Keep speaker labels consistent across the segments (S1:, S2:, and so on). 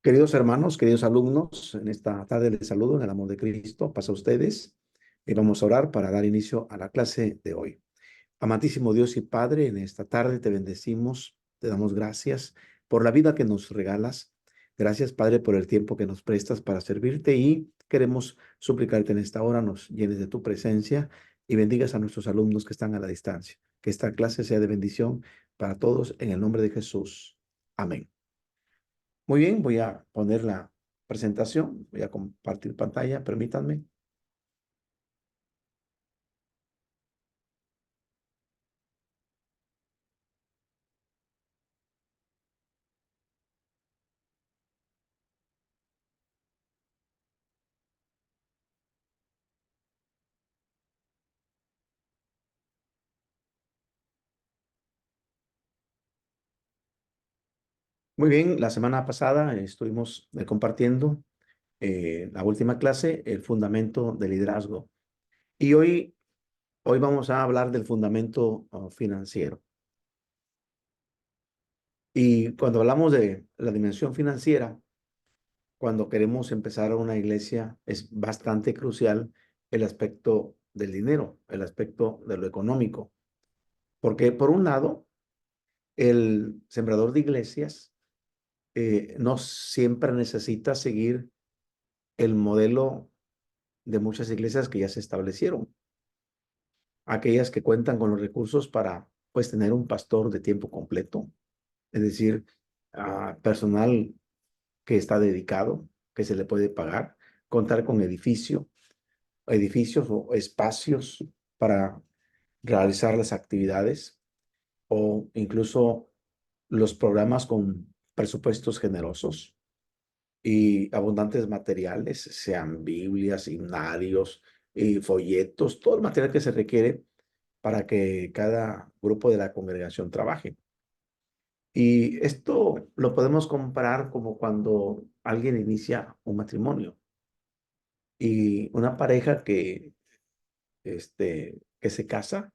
S1: Queridos hermanos, queridos alumnos, en esta tarde les saludo en el amor de Cristo. Pasa a ustedes y vamos a orar para dar inicio a la clase de hoy. Amantísimo Dios y Padre, en esta tarde te bendecimos, te damos gracias por la vida que nos regalas. Gracias, Padre, por el tiempo que nos prestas para servirte y queremos suplicarte en esta hora nos llenes de tu presencia y bendigas a nuestros alumnos que están a la distancia. Que esta clase sea de bendición para todos en el nombre de Jesús. Amén. Muy bien, voy a poner la presentación, voy a compartir pantalla, permítanme. Muy bien, la semana pasada estuvimos compartiendo la última clase, el fundamento del liderazgo. Y hoy vamos a hablar del fundamento financiero. Y cuando hablamos de la dimensión financiera, cuando queremos empezar una iglesia, es bastante crucial el aspecto del dinero, el aspecto de lo económico. Porque por un lado, el sembrador de iglesias no siempre necesita seguir el modelo de muchas iglesias que ya se establecieron. Aquellas que cuentan con los recursos para, pues, tener un pastor de tiempo completo, es decir, personal que está dedicado, que se le puede pagar, contar con edificios o espacios para realizar las actividades o incluso los programas con presupuestos generosos y abundantes materiales, sean Biblias, himnarios y folletos, todo el material que se requiere para que cada grupo de la congregación trabaje. Y esto lo podemos comparar como cuando alguien inicia un matrimonio y una pareja que se casa,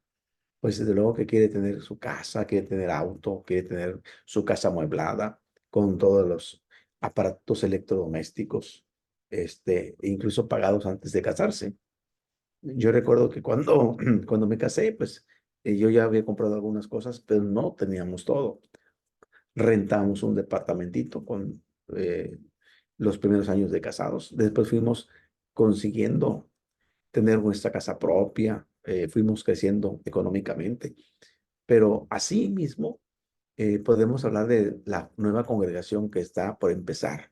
S1: pues desde luego que quiere tener su casa, quiere tener auto, quiere tener su casa amueblada con todos los aparatos electrodomésticos, incluso pagados antes de casarse. Yo recuerdo que cuando me casé, pues yo ya había comprado algunas cosas, pero no teníamos todo. Rentamos un departamentito con los primeros años de casados. Después fuimos consiguiendo tener nuestra casa propia, fuimos creciendo económicamente. Pero así mismo podemos hablar de la nueva congregación que está por empezar.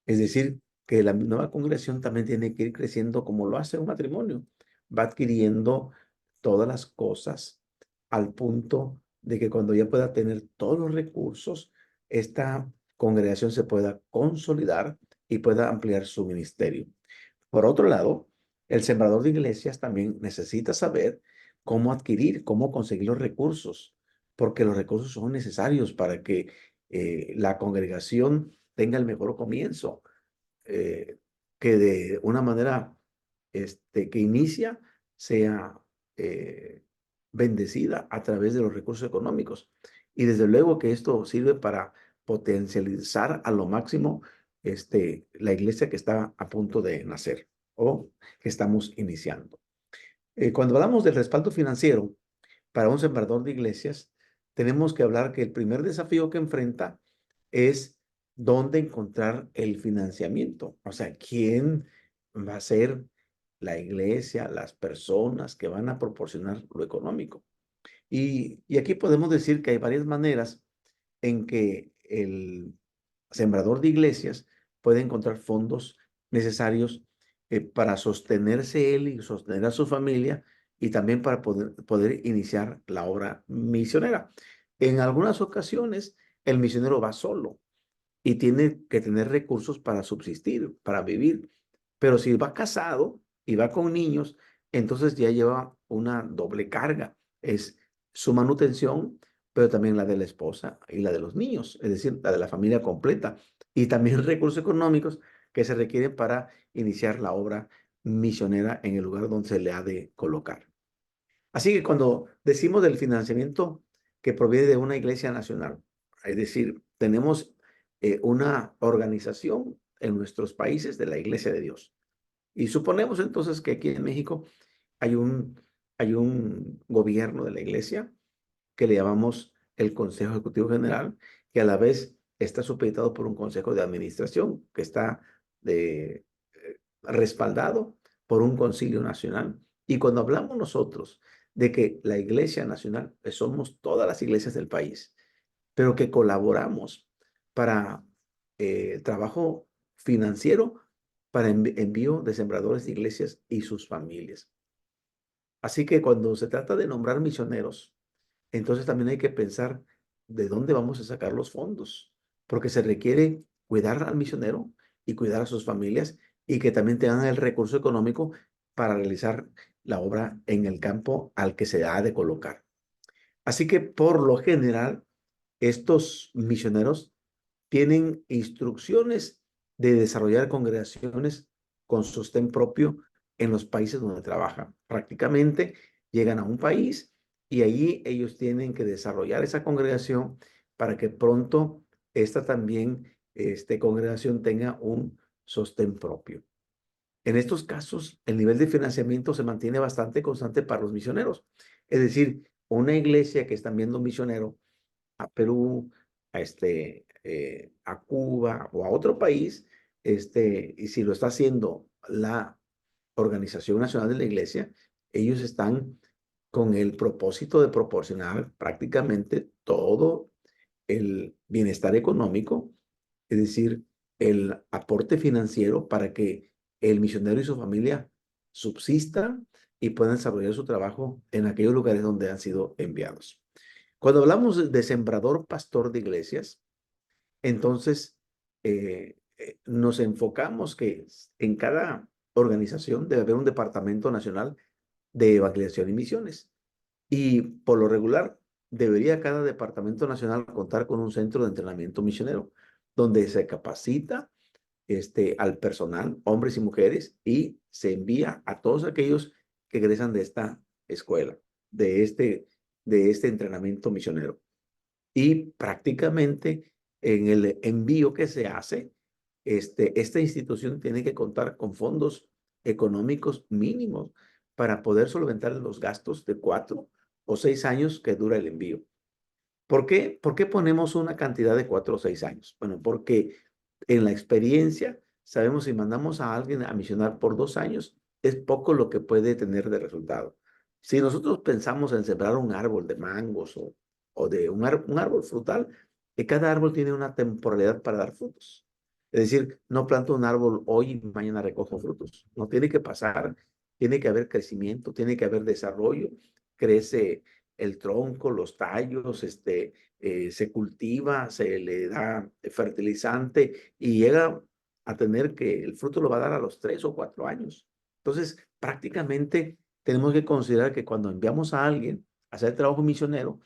S1: Es decir, que la nueva congregación también tiene que ir creciendo como lo hace un matrimonio. Va adquiriendo todas las cosas al punto de que cuando ya pueda tener todos los recursos, esta congregación se pueda consolidar y pueda ampliar su ministerio. Por otro lado, el sembrador de iglesias también necesita saber cómo adquirir, cómo conseguir los recursos, porque los recursos son necesarios para que la congregación tenga el mejor comienzo, eh, que de una manera que inicia sea eh, bendecida a través de los recursos económicos. Y desde luego que esto sirve para potencializar a lo máximo la iglesia que está a punto de nacer o que estamos iniciando. Cuando hablamos del respaldo financiero para un sembrador de iglesias, tenemos que hablar que el primer desafío que enfrenta es dónde encontrar el financiamiento. O sea, quién va a ser la iglesia, las personas que van a proporcionar lo económico. Y aquí podemos decir que hay varias maneras en que el sembrador de iglesias puede encontrar fondos necesarios para sostenerse él y sostener a su familia y también para poder iniciar la obra misionera. En algunas ocasiones, el misionero va solo y tiene que tener recursos para subsistir, para vivir. Pero si va casado y va con niños, entonces ya lleva una doble carga. Es su manutención, pero también la de la esposa y la de los niños, es decir, la de la familia completa. Y también recursos económicos que se requieren para iniciar la obra misionera en el lugar donde se le ha de colocar. Así que cuando decimos del financiamiento que proviene de una iglesia nacional, es decir, tenemos una organización en nuestros países de la Iglesia de Dios. Y suponemos entonces que aquí en México hay hay un gobierno de la Iglesia que le llamamos el Consejo Ejecutivo General, que a la vez está supeditado por un Consejo de Administración que está respaldado por un Concilio Nacional. Y cuando hablamos nosotros de que la Iglesia Nacional, somos todas las iglesias del país, pero que colaboramos para trabajo financiero, para envío de sembradores de iglesias y sus familias. Así que cuando se trata de nombrar misioneros, entonces también hay que pensar de dónde vamos a sacar los fondos, porque se requiere cuidar al misionero y cuidar a sus familias y que también tengan el recurso económico para realizar la obra en el campo al que se ha de colocar. Así que por lo general, estos misioneros tienen instrucciones de desarrollar congregaciones con sostén propio en los países donde trabajan. Prácticamente llegan a un país y allí ellos tienen que desarrollar esa congregación para que pronto esta también, congregación tenga un sostén propio. En estos casos, el nivel de financiamiento se mantiene bastante constante para los misioneros. Es decir, una iglesia que están viendo un misionero a Perú, a Cuba o a otro país, y si lo está haciendo la Organización Nacional de la Iglesia, ellos están con el propósito de proporcionar prácticamente todo el bienestar económico, es decir, el aporte financiero para que el misionero y su familia subsistan y puedan desarrollar su trabajo en aquellos lugares donde han sido enviados. Cuando hablamos de sembrador pastor de iglesias, entonces nos enfocamos que en cada organización debe haber un departamento nacional de evangelización y misiones. Y por lo regular, debería cada departamento nacional contar con un centro de entrenamiento misionero, donde se capacita al personal, hombres y mujeres, y se envía a todos aquellos que egresan de esta escuela, de de este entrenamiento misionero. Y prácticamente en el envío que se hace, esta institución tiene que contar con fondos económicos mínimos para poder solventar los gastos de 4 o 6 años que dura el envío. ¿Por qué ponemos una cantidad de 4 o 6 años? Bueno, porque en la experiencia sabemos si mandamos a alguien a misionar por 2 años, es poco lo que puede tener de resultado. Si nosotros pensamos en sembrar un árbol de mangos o de un árbol frutal, que cada árbol tiene una temporalidad para dar frutos. Es decir, no planto un árbol hoy y mañana recojo frutos. No tiene que pasar, tiene que haber crecimiento, tiene que haber desarrollo, crece el tronco, los tallos, se cultiva, se le da fertilizante y llega a tener que el fruto lo va a dar a los 3 o 4 años. Entonces, prácticamente tenemos que considerar que cuando enviamos a alguien a hacer trabajo misionero,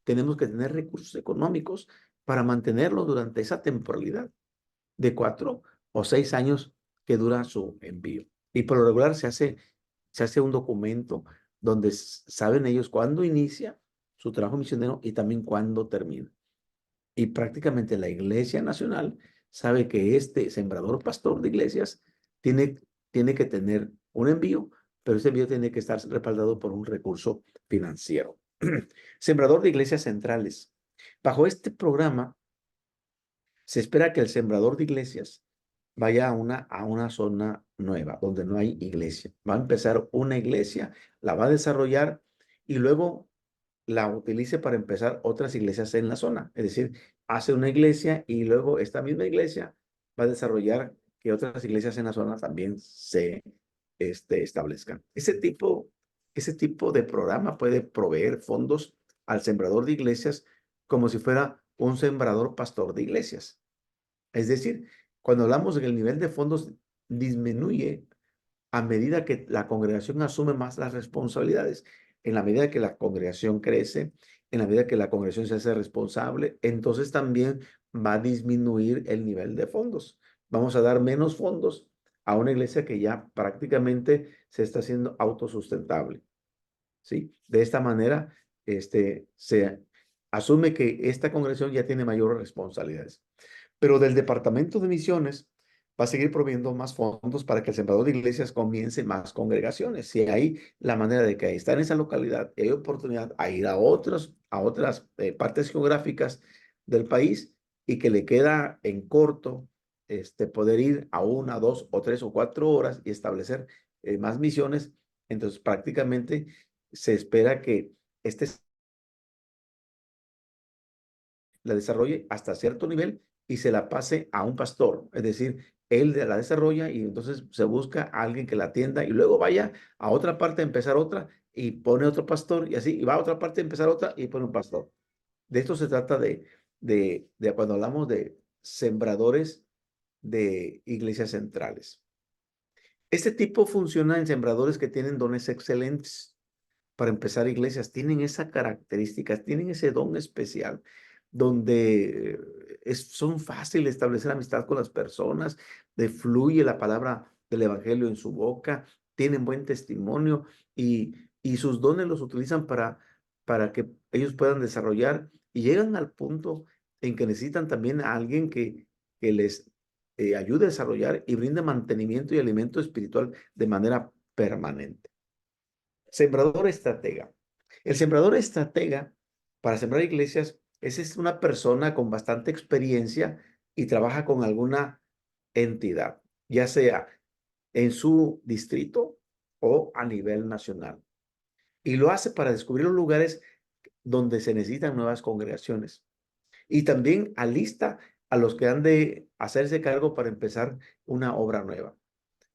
S1: tenemos que tener recursos económicos para mantenerlo durante esa temporalidad de 4 o 6 años que dura su envío. Y por lo regular se hace un documento donde saben ellos cuándo inicia su trabajo misionero y también cuándo termina. Y prácticamente la Iglesia Nacional sabe que este sembrador pastor de iglesias tiene que tener un envío, pero ese envío tiene que estar respaldado por un recurso financiero. Sembrador de iglesias centrales. Bajo este programa, se espera que el sembrador de iglesias vaya a una zona nueva, donde no hay iglesia. Va a empezar una iglesia, la va a desarrollar y luego la utilice para empezar otras iglesias en la zona. Es decir, hace una iglesia y luego esta misma iglesia va a desarrollar que otras iglesias en la zona también se establezcan. Ese tipo de programa puede proveer fondos al sembrador de iglesias como si fuera un sembrador pastor de iglesias. Es decir, cuando hablamos de que el nivel de fondos disminuye a medida que la congregación asume más las responsabilidades, en la medida que la congregación crece, en la medida que la congregación se hace responsable, entonces también va a disminuir el nivel de fondos. Vamos a dar menos fondos a una iglesia que ya prácticamente se está haciendo autosustentable, ¿sí? De esta manera, se asume que esta congregación ya tiene mayores responsabilidades. Pero del Departamento de Misiones va a seguir proveyendo más fondos para que el Sembrador de Iglesias comience más congregaciones. Si hay la manera de que está en esa localidad, hay oportunidad a ir a otras partes geográficas del país y que le queda en corto poder ir a 1, 2 o 3 o 4 horas y establecer más misiones. Entonces, prácticamente se espera que este la desarrolle hasta cierto nivel y se la pase a un pastor. Es decir, él la desarrolla y entonces se busca a alguien que la atienda y luego vaya a otra parte a empezar otra y pone otro pastor y así, y va a otra parte a empezar otra y pone un pastor. De esto se trata de cuando hablamos de sembradores de iglesias centrales. Este tipo funciona en sembradores que tienen dones excelentes. Para empezar, iglesias tienen esa característica, tienen ese don especial donde son fáciles de establecer amistad con las personas, de fluye la palabra del evangelio en su boca, tienen buen testimonio y sus dones los utilizan para que ellos puedan desarrollar y llegan al punto en que necesitan también a alguien que les ayude a desarrollar y brinde mantenimiento y alimento espiritual de manera permanente. Sembrador estratega. El sembrador estratega para sembrar iglesias es una persona con bastante experiencia y trabaja con alguna entidad, ya sea en su distrito o a nivel nacional. Y lo hace para descubrir los lugares donde se necesitan nuevas congregaciones. Y también alista a los que han de hacerse cargo para empezar una obra nueva.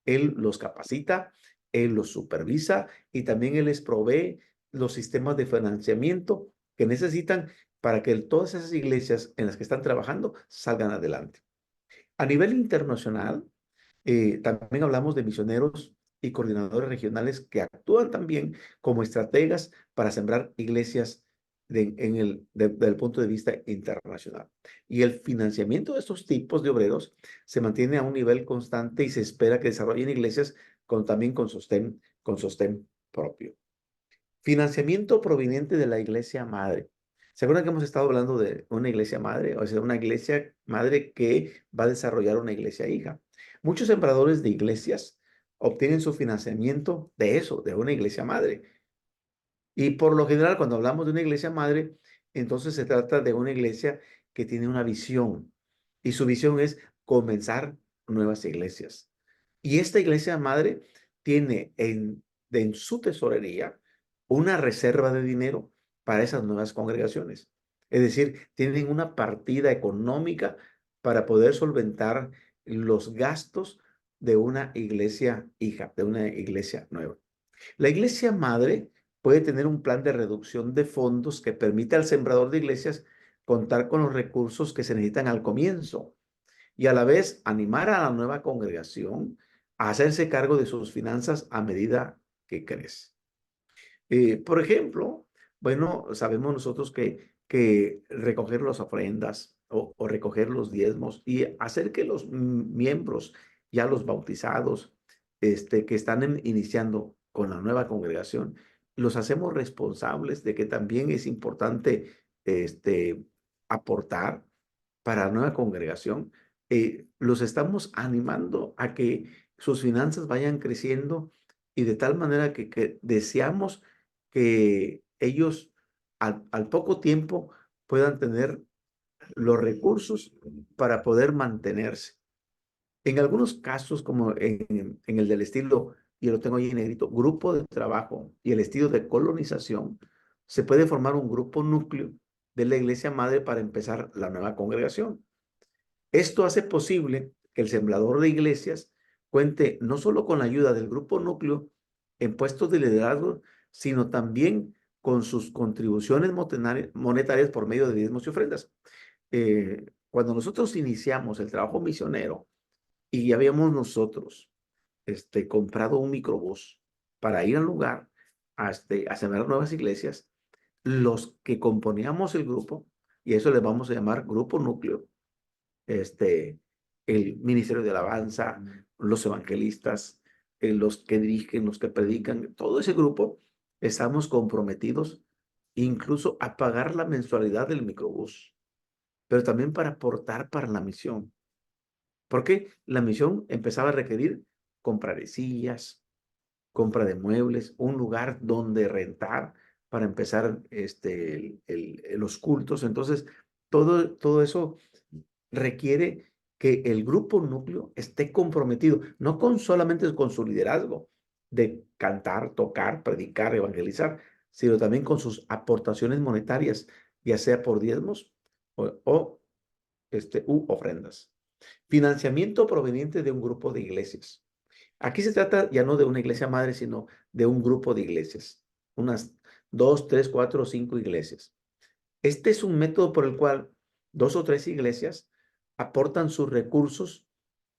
S1: Él los capacita, él los supervisa y también él les provee los sistemas de financiamiento que necesitan para que todas esas iglesias en las que están trabajando salgan adelante. A nivel internacional, también hablamos de misioneros y coordinadores regionales que actúan también como estrategas para sembrar iglesias desde el punto de vista internacional. Y el financiamiento de estos tipos de obreros se mantiene a un nivel constante y se espera que desarrollen iglesias también con sostén propio. Financiamiento proveniente de la iglesia madre. ¿Se acuerdan que hemos estado hablando de una iglesia madre? O sea, una iglesia madre que va a desarrollar una iglesia hija. Muchos sembradores de iglesias obtienen su financiamiento de eso, de una iglesia madre. Y por lo general, cuando hablamos de una iglesia madre, entonces se trata de una iglesia que tiene una visión. Y su visión es comenzar nuevas iglesias. Y esta iglesia madre tiene en su tesorería una reserva de dinero para esas nuevas congregaciones. Es decir, tienen una partida económica para poder solventar los gastos de una iglesia hija, de una iglesia nueva. La iglesia madre puede tener un plan de reducción de fondos que permite al sembrador de iglesias contar con los recursos que se necesitan al comienzo y a la vez animar a la nueva congregación a hacerse cargo de sus finanzas a medida que crece. Por ejemplo, bueno, sabemos nosotros que recoger las ofrendas o recoger los diezmos y hacer que los miembros, ya los bautizados, que están iniciando con la nueva congregación, los hacemos responsables de que también es importante aportar para la nueva congregación. Los estamos animando a que sus finanzas vayan creciendo y de tal manera que deseamos que ellos al poco tiempo puedan tener los recursos para poder mantenerse. En algunos casos, como en el del estilo, y lo tengo ahí en negrito, grupo de trabajo y el estilo de colonización, se puede formar un grupo núcleo de la iglesia madre para empezar la nueva congregación. Esto hace posible que el sembrador de iglesias cuente no solo con la ayuda del grupo núcleo en puestos de liderazgo, sino también con sus contribuciones monetarias por medio de diezmos y ofrendas. Cuando nosotros iniciamos el trabajo misionero y habíamos nosotros comprado un microbús para ir al lugar a sembrar nuevas iglesias, los que componíamos el grupo, y eso le vamos a llamar grupo núcleo, el ministerio de alabanza, los evangelistas, los que dirigen, los que predican, todo ese grupo, estamos comprometidos incluso a pagar la mensualidad del microbús. pero también para aportar para la misión. Porque la misión empezaba a requerir compra de sillas, compra de muebles, un lugar donde rentar para empezar los cultos. Entonces, todo eso requiere que el grupo núcleo esté comprometido, no solamente con su liderazgo de cantar, tocar, predicar, evangelizar, sino también con sus aportaciones monetarias, ya sea por diezmos u ofrendas. Financiamiento proveniente de un grupo de iglesias. Aquí se trata ya no de una iglesia madre, sino de un grupo de iglesias, unas 2, 3, 4 o 5 iglesias. Este es un método por el cual 2 o 3 iglesias aportan sus recursos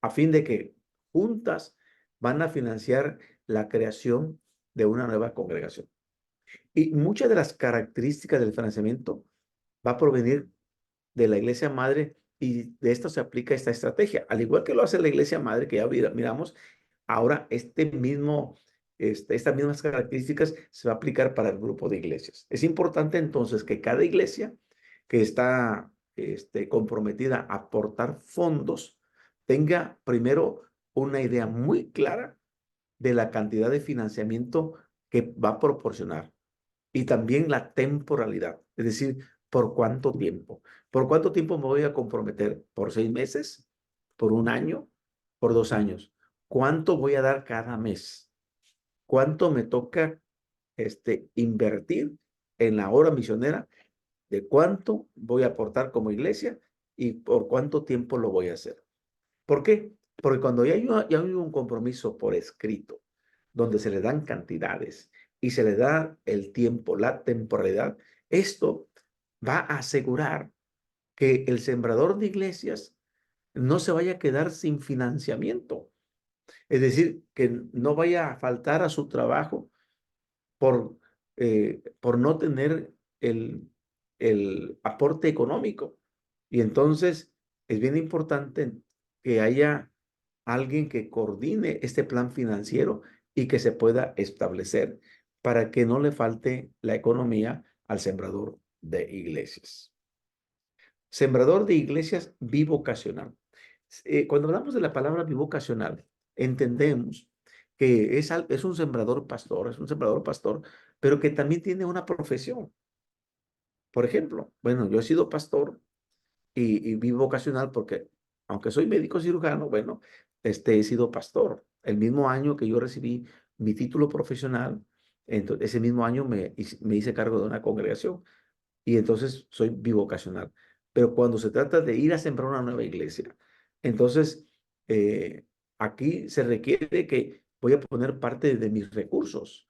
S1: a fin de que juntas van a financiar la creación de una nueva congregación. Y muchas de las características del financiamiento va a provenir de la iglesia madre y de esto se aplica esta estrategia. Al igual que lo hace la iglesia madre, que ya miramos, ahora estas mismas características se va a aplicar para el grupo de iglesias. Es importante entonces que cada iglesia que está comprometida a aportar fondos tenga primero una idea muy clara de la cantidad de financiamiento que va a proporcionar y también la temporalidad, es decir, por cuánto tiempo. ¿Por cuánto tiempo me voy a comprometer? ¿Por 6 meses? ¿Por un año? ¿Por 2 años? ¿Cuánto voy a dar cada mes? ¿Cuánto me toca invertir en la obra misionera? ¿De cuánto voy a aportar como iglesia? ¿Y por cuánto tiempo lo voy a hacer? ¿Por qué? Porque cuando ya hay un compromiso por escrito, donde se le dan cantidades y se le da el tiempo, la temporalidad, esto va a asegurar que el sembrador de iglesias no se vaya a quedar sin financiamiento. Es decir, que no vaya a faltar a su trabajo por, por no tener el aporte económico. Y entonces es bien importante que haya alguien que coordine este plan financiero y que se pueda establecer para que no le falte la economía al sembrador de iglesias. Sembrador de iglesias bivocacional. Cuando hablamos de la palabra bivocacional, entendemos que es un sembrador pastor, pero que también tiene una profesión. Por ejemplo, bueno, yo he sido pastor y bivocacional porque, aunque soy médico cirujano, bueno, he sido pastor. El mismo año que yo recibí mi título profesional, entonces, ese mismo año me hice cargo de una congregación y entonces soy bivocacional. Pero cuando se trata de ir a sembrar una nueva iglesia, entonces aquí se requiere que voy a poner parte de mis recursos.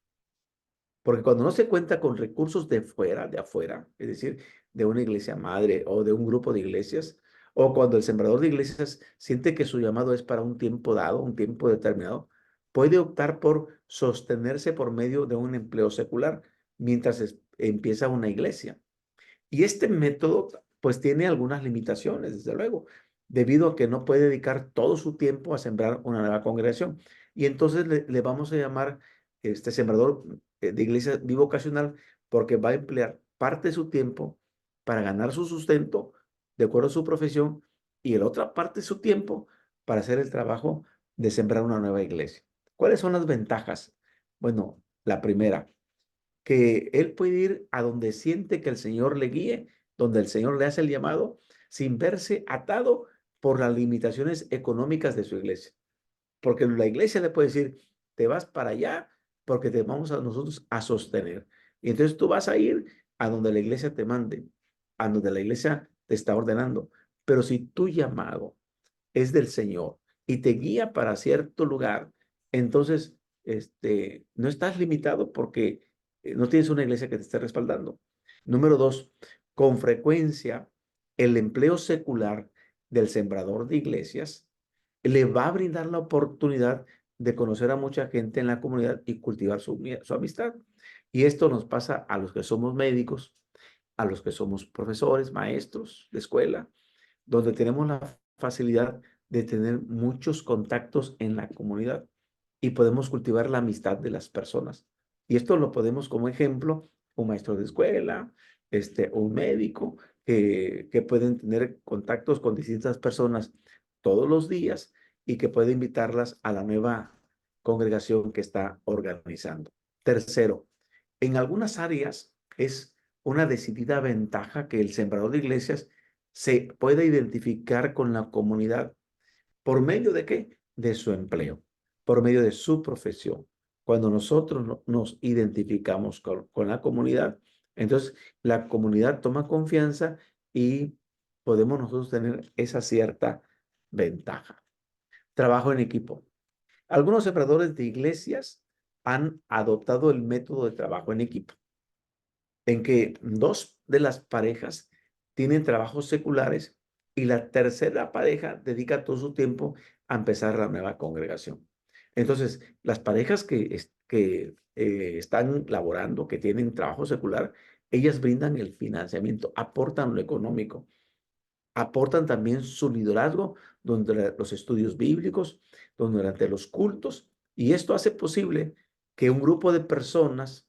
S1: Porque cuando no se cuenta con recursos de fuera, de afuera, es decir, de una iglesia madre o de un grupo de iglesias, o cuando el sembrador de iglesias siente que su llamado es para un tiempo dado, un tiempo determinado, puede optar por sostenerse por medio de un empleo secular mientras empieza una iglesia. Y este método, pues, tiene algunas limitaciones, desde luego, debido a que no puede dedicar todo su tiempo a sembrar una nueva congregación. Y entonces le vamos a llamar sembrador de iglesia bivocacional porque va a emplear parte de su tiempo para ganar su sustento de acuerdo a su profesión y la otra parte de su tiempo para hacer el trabajo de sembrar una nueva iglesia. ¿Cuáles son las ventajas? Bueno, la primera, que él puede ir a donde siente que el Señor le guíe, donde el Señor le hace el llamado, sin verse atado por las limitaciones económicas de su iglesia. Porque la iglesia le puede decir, te vas para allá porque te vamos a nosotros a sostener. Y entonces tú vas a ir a donde la iglesia te mande, a donde la iglesia te está ordenando. Pero si tu llamado es del Señor y te guía para cierto lugar, entonces no estás limitado porque no tienes una iglesia que te esté respaldando. Número dos, con frecuencia el empleo secular del sembrador de iglesias le va a brindar la oportunidad de conocer a mucha gente en la comunidad y cultivar su amistad. Y esto nos pasa a los que somos médicos, a los que somos profesores, maestros de escuela, donde tenemos la facilidad de tener muchos contactos en la comunidad y podemos cultivar la amistad de las personas. Y esto lo podemos como ejemplo, un maestro de escuela, un médico, que pueden tener contactos con distintas personas todos los días y que puede invitarlas a la nueva congregación que está organizando. Tercero, en algunas áreas es una decidida ventaja que el sembrador de iglesias se pueda identificar con la comunidad. ¿Por medio de qué? De su empleo, por medio de su profesión. Cuando nosotros nos identificamos con la comunidad, entonces la comunidad toma confianza y podemos nosotros tener esa cierta ventaja. Trabajo en equipo. Algunos sembradores de iglesias han adoptado el método de trabajo en equipo, en que dos de las parejas tienen trabajos seculares y la tercera pareja dedica todo su tiempo a empezar la nueva congregación. Entonces, las parejas que están laborando, que tienen trabajo secular, ellas brindan el financiamiento, aportan lo económico, aportan también su liderazgo donde los estudios bíblicos, durante los cultos, y esto hace posible que un grupo de personas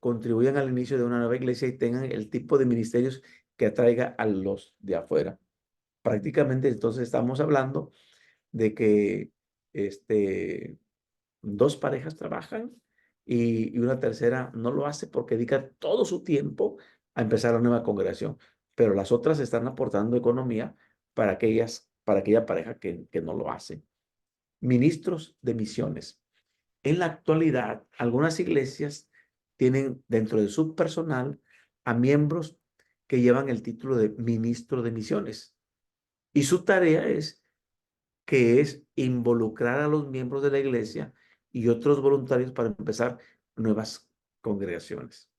S1: contribuyan al inicio de una nueva iglesia y tengan el tipo de ministerios que atraiga a los de afuera. Prácticamente entonces estamos hablando de que dos parejas trabajan y una tercera no lo hace porque dedica todo su tiempo a empezar la nueva congregación, pero las otras están aportando economía para aquella pareja que no lo hace. Ministros de misiones. En la actualidad, algunas iglesias tienen dentro de su personal a miembros que llevan el título de ministro de misiones. Y su tarea es involucrar a los miembros de la iglesia y otros voluntarios para empezar nuevas congregaciones.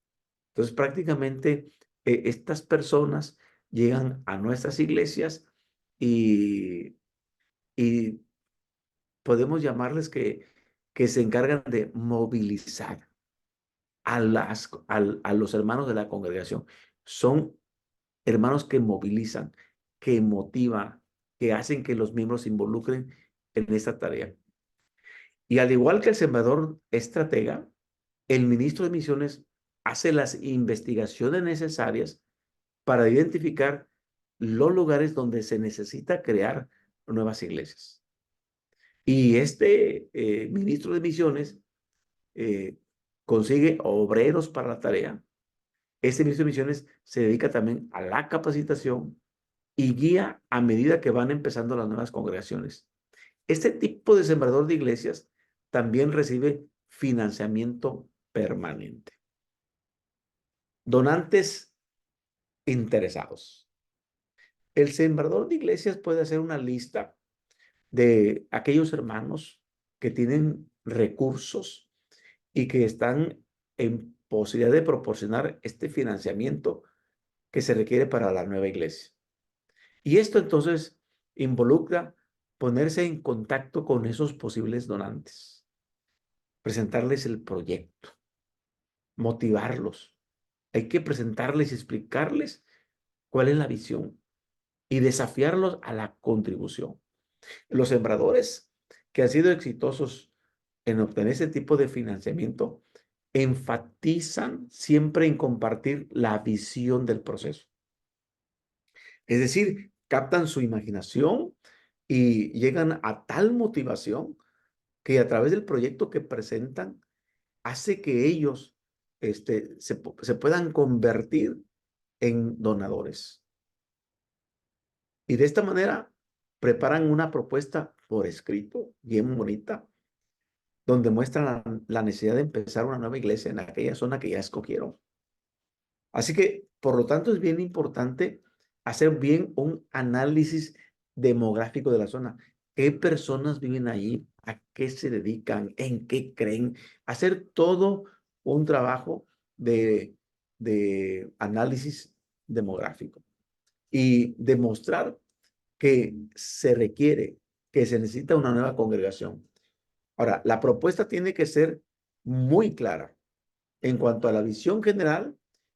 S1: Entonces, prácticamente estas personas llegan a nuestras iglesias y, y podemos llamarles que se encargan de movilizar a los hermanos de la congregación. Son hermanos que movilizan, que motivan, que hacen que los miembros se involucren en esta tarea. Y al igual que el sembrador estratega, el ministro de misiones hace las investigaciones necesarias para identificar los lugares donde se necesita crear nuevas iglesias. Y este ministro de misiones eh, consigue obreros para la tarea. Este ministro de misiones se dedica también a la capacitación y guía a medida que van empezando las nuevas congregaciones. Este tipo de sembrador de iglesias también recibe financiamiento permanente. Donantes interesados. El sembrador de iglesias puede hacer una lista de aquellos hermanos que tienen recursos y que están en posibilidad de proporcionar este financiamiento que se requiere para la nueva iglesia. Y esto entonces involucra ponerse en contacto con esos posibles donantes, presentarles el proyecto, motivarlos. Hay que presentarles y explicarles cuál es la visión y desafiarlos a la contribución. Los sembradores que han sido exitosos en obtener ese tipo de financiamiento enfatizan siempre en compartir la visión del proceso. Es decir, captan su imaginación y llegan a tal motivación que a través del proyecto que presentan hace que ellos se puedan convertir en donadores. Y de esta manera preparan una propuesta por escrito, bien bonita, donde muestran la necesidad de empezar una nueva iglesia en aquella zona que ya escogieron. Así que, por lo tanto, es bien importante hacer bien un análisis demográfico de la zona. ¿Qué personas viven allí? ¿A qué se dedican? ¿En qué creen? Hacer todo un trabajo de análisis demográfico y demostrar que se requiere, que se necesita una nueva congregación. Ahora, la propuesta tiene que ser muy clara en cuanto a la visión general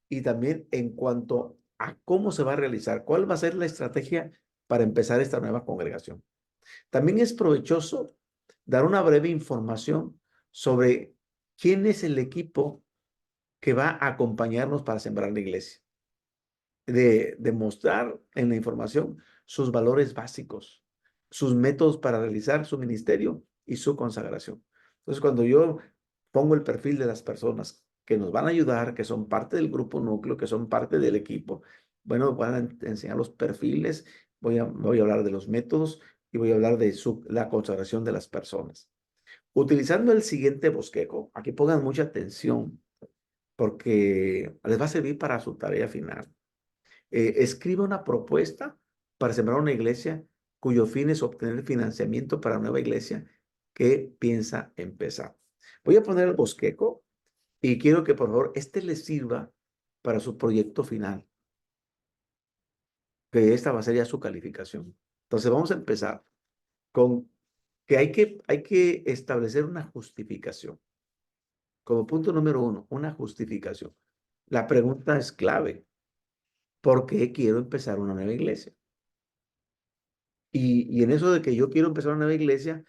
S1: y también en cuanto a cómo se va a realizar, cuál va a ser la estrategia para empezar esta nueva congregación. También es provechoso dar una breve información sobre quién es el equipo que va a acompañarnos para sembrar la iglesia. de mostrar en la información sus valores básicos, sus métodos para realizar su ministerio y su consagración. Entonces, cuando yo pongo el perfil de las personas que nos van a ayudar, que son parte del grupo núcleo, que son parte del equipo, bueno, van a enseñar los perfiles, voy a hablar de los métodos y voy a hablar de la consagración de las personas. Utilizando el siguiente bosquejo, aquí pongan mucha atención porque les va a servir para su tarea final. Escribe una propuesta para sembrar una iglesia cuyo fin es obtener financiamiento para una nueva iglesia que piensa empezar. Voy a poner el bosquejo y quiero que por favor este les sirva para su proyecto final, que esta va a ser ya su calificación. Entonces vamos a empezar con que hay que establecer una justificación. Como punto número 1, una justificación. La pregunta es clave. ¿Por qué quiero empezar una nueva iglesia? Y en eso de que yo quiero empezar una nueva iglesia,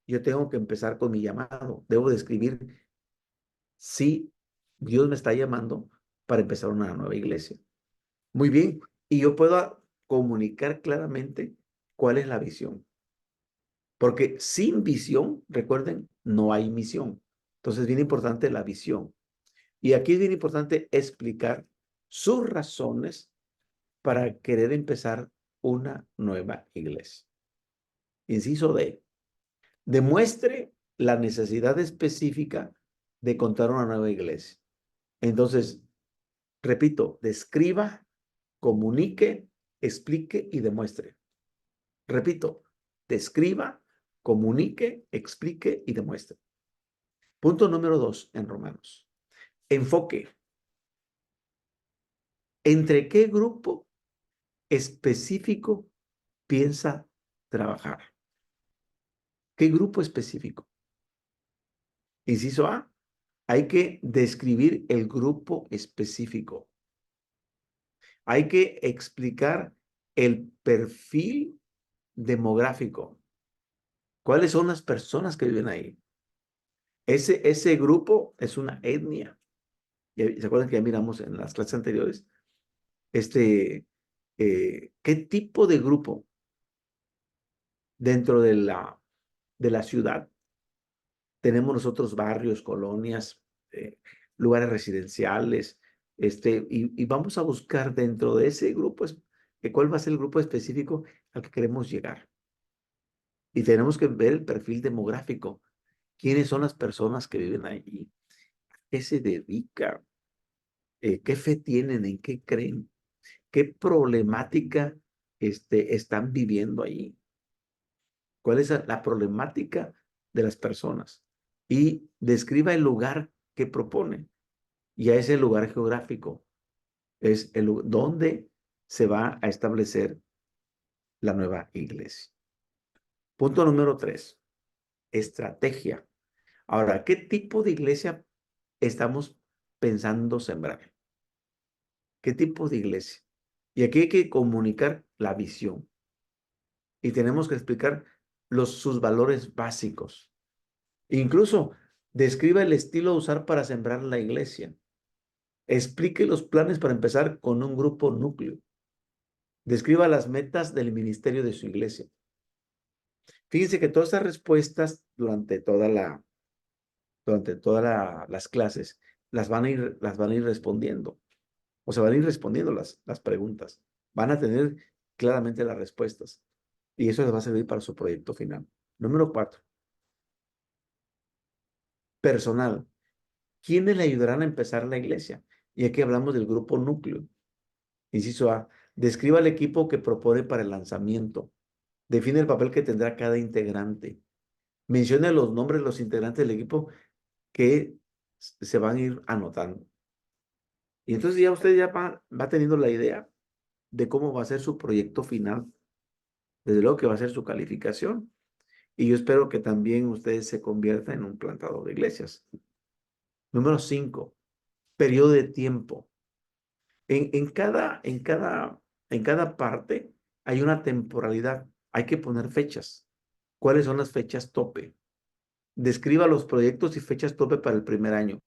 S1: yo tengo que empezar con mi llamado. Debo de escribir si Dios me está llamando para empezar una nueva iglesia. Muy bien. Y yo puedo comunicar claramente cuál es la visión. Porque sin visión, recuerden, no hay misión. Entonces es bien importante la visión. Y aquí es bien importante explicar sus razones para querer empezar una nueva iglesia. Inciso D. Demuestre la necesidad específica de contar una nueva iglesia. Entonces, repito, describa, comunique, explique y demuestre. Repito, describa, comunique, explique y demuestre. Punto número 2 en Romanos. Enfoque. ¿Entre qué grupo específico piensa trabajar? ¿Qué grupo específico? Inciso A, hay que describir el grupo específico. Hay que explicar el perfil demográfico. ¿Cuáles son las personas que viven ahí? Ese grupo es una etnia. ¿Se acuerdan que ya miramos en las clases anteriores? ¿Qué tipo de grupo dentro de la ciudad? Tenemos nosotros barrios, colonias, lugares residenciales, y vamos a buscar dentro de ese grupo, cuál va a ser el grupo específico al que queremos llegar. Y tenemos que ver el perfil demográfico. ¿Quiénes son las personas que viven allí? ¿A qué se dedican? ¿Qué fe tienen? ¿En qué creen? ¿Qué problemática están viviendo allí? ¿Cuál es la problemática de las personas? Y describa el lugar que propone. Y a ese lugar geográfico es donde se va a establecer la nueva iglesia. Punto número 3, estrategia. Ahora, ¿qué tipo de iglesia estamos pensando sembrar? ¿Qué tipo de iglesia? Y aquí hay que comunicar la visión. Y tenemos que explicar sus valores básicos. Incluso describa el estilo a usar para sembrar la iglesia. Explique los planes para empezar con un grupo núcleo. Describa las metas del ministerio de su iglesia. Fíjense que todas estas respuestas durante todas las clases las van a ir respondiendo. O se van a ir respondiendo las preguntas. Van a tener claramente las respuestas. Y eso les va a servir para su proyecto final. Número 4. Personal. ¿Quiénes le ayudarán a empezar la iglesia? Y aquí hablamos del grupo núcleo. Inciso A. Describa el equipo que propone para el lanzamiento. Define el papel que tendrá cada integrante. Mencione los nombres de los integrantes del equipo que se van a ir anotando. Y entonces ya usted ya va teniendo la idea de cómo va a ser su proyecto final. Desde luego que va a ser su calificación. Y yo espero que también ustedes se conviertan en un plantador de iglesias. Número 5. Periodo de tiempo. En cada parte hay una temporalidad. Hay que poner fechas. ¿Cuáles son las fechas tope? Describa los proyectos y fechas tope para el primer año.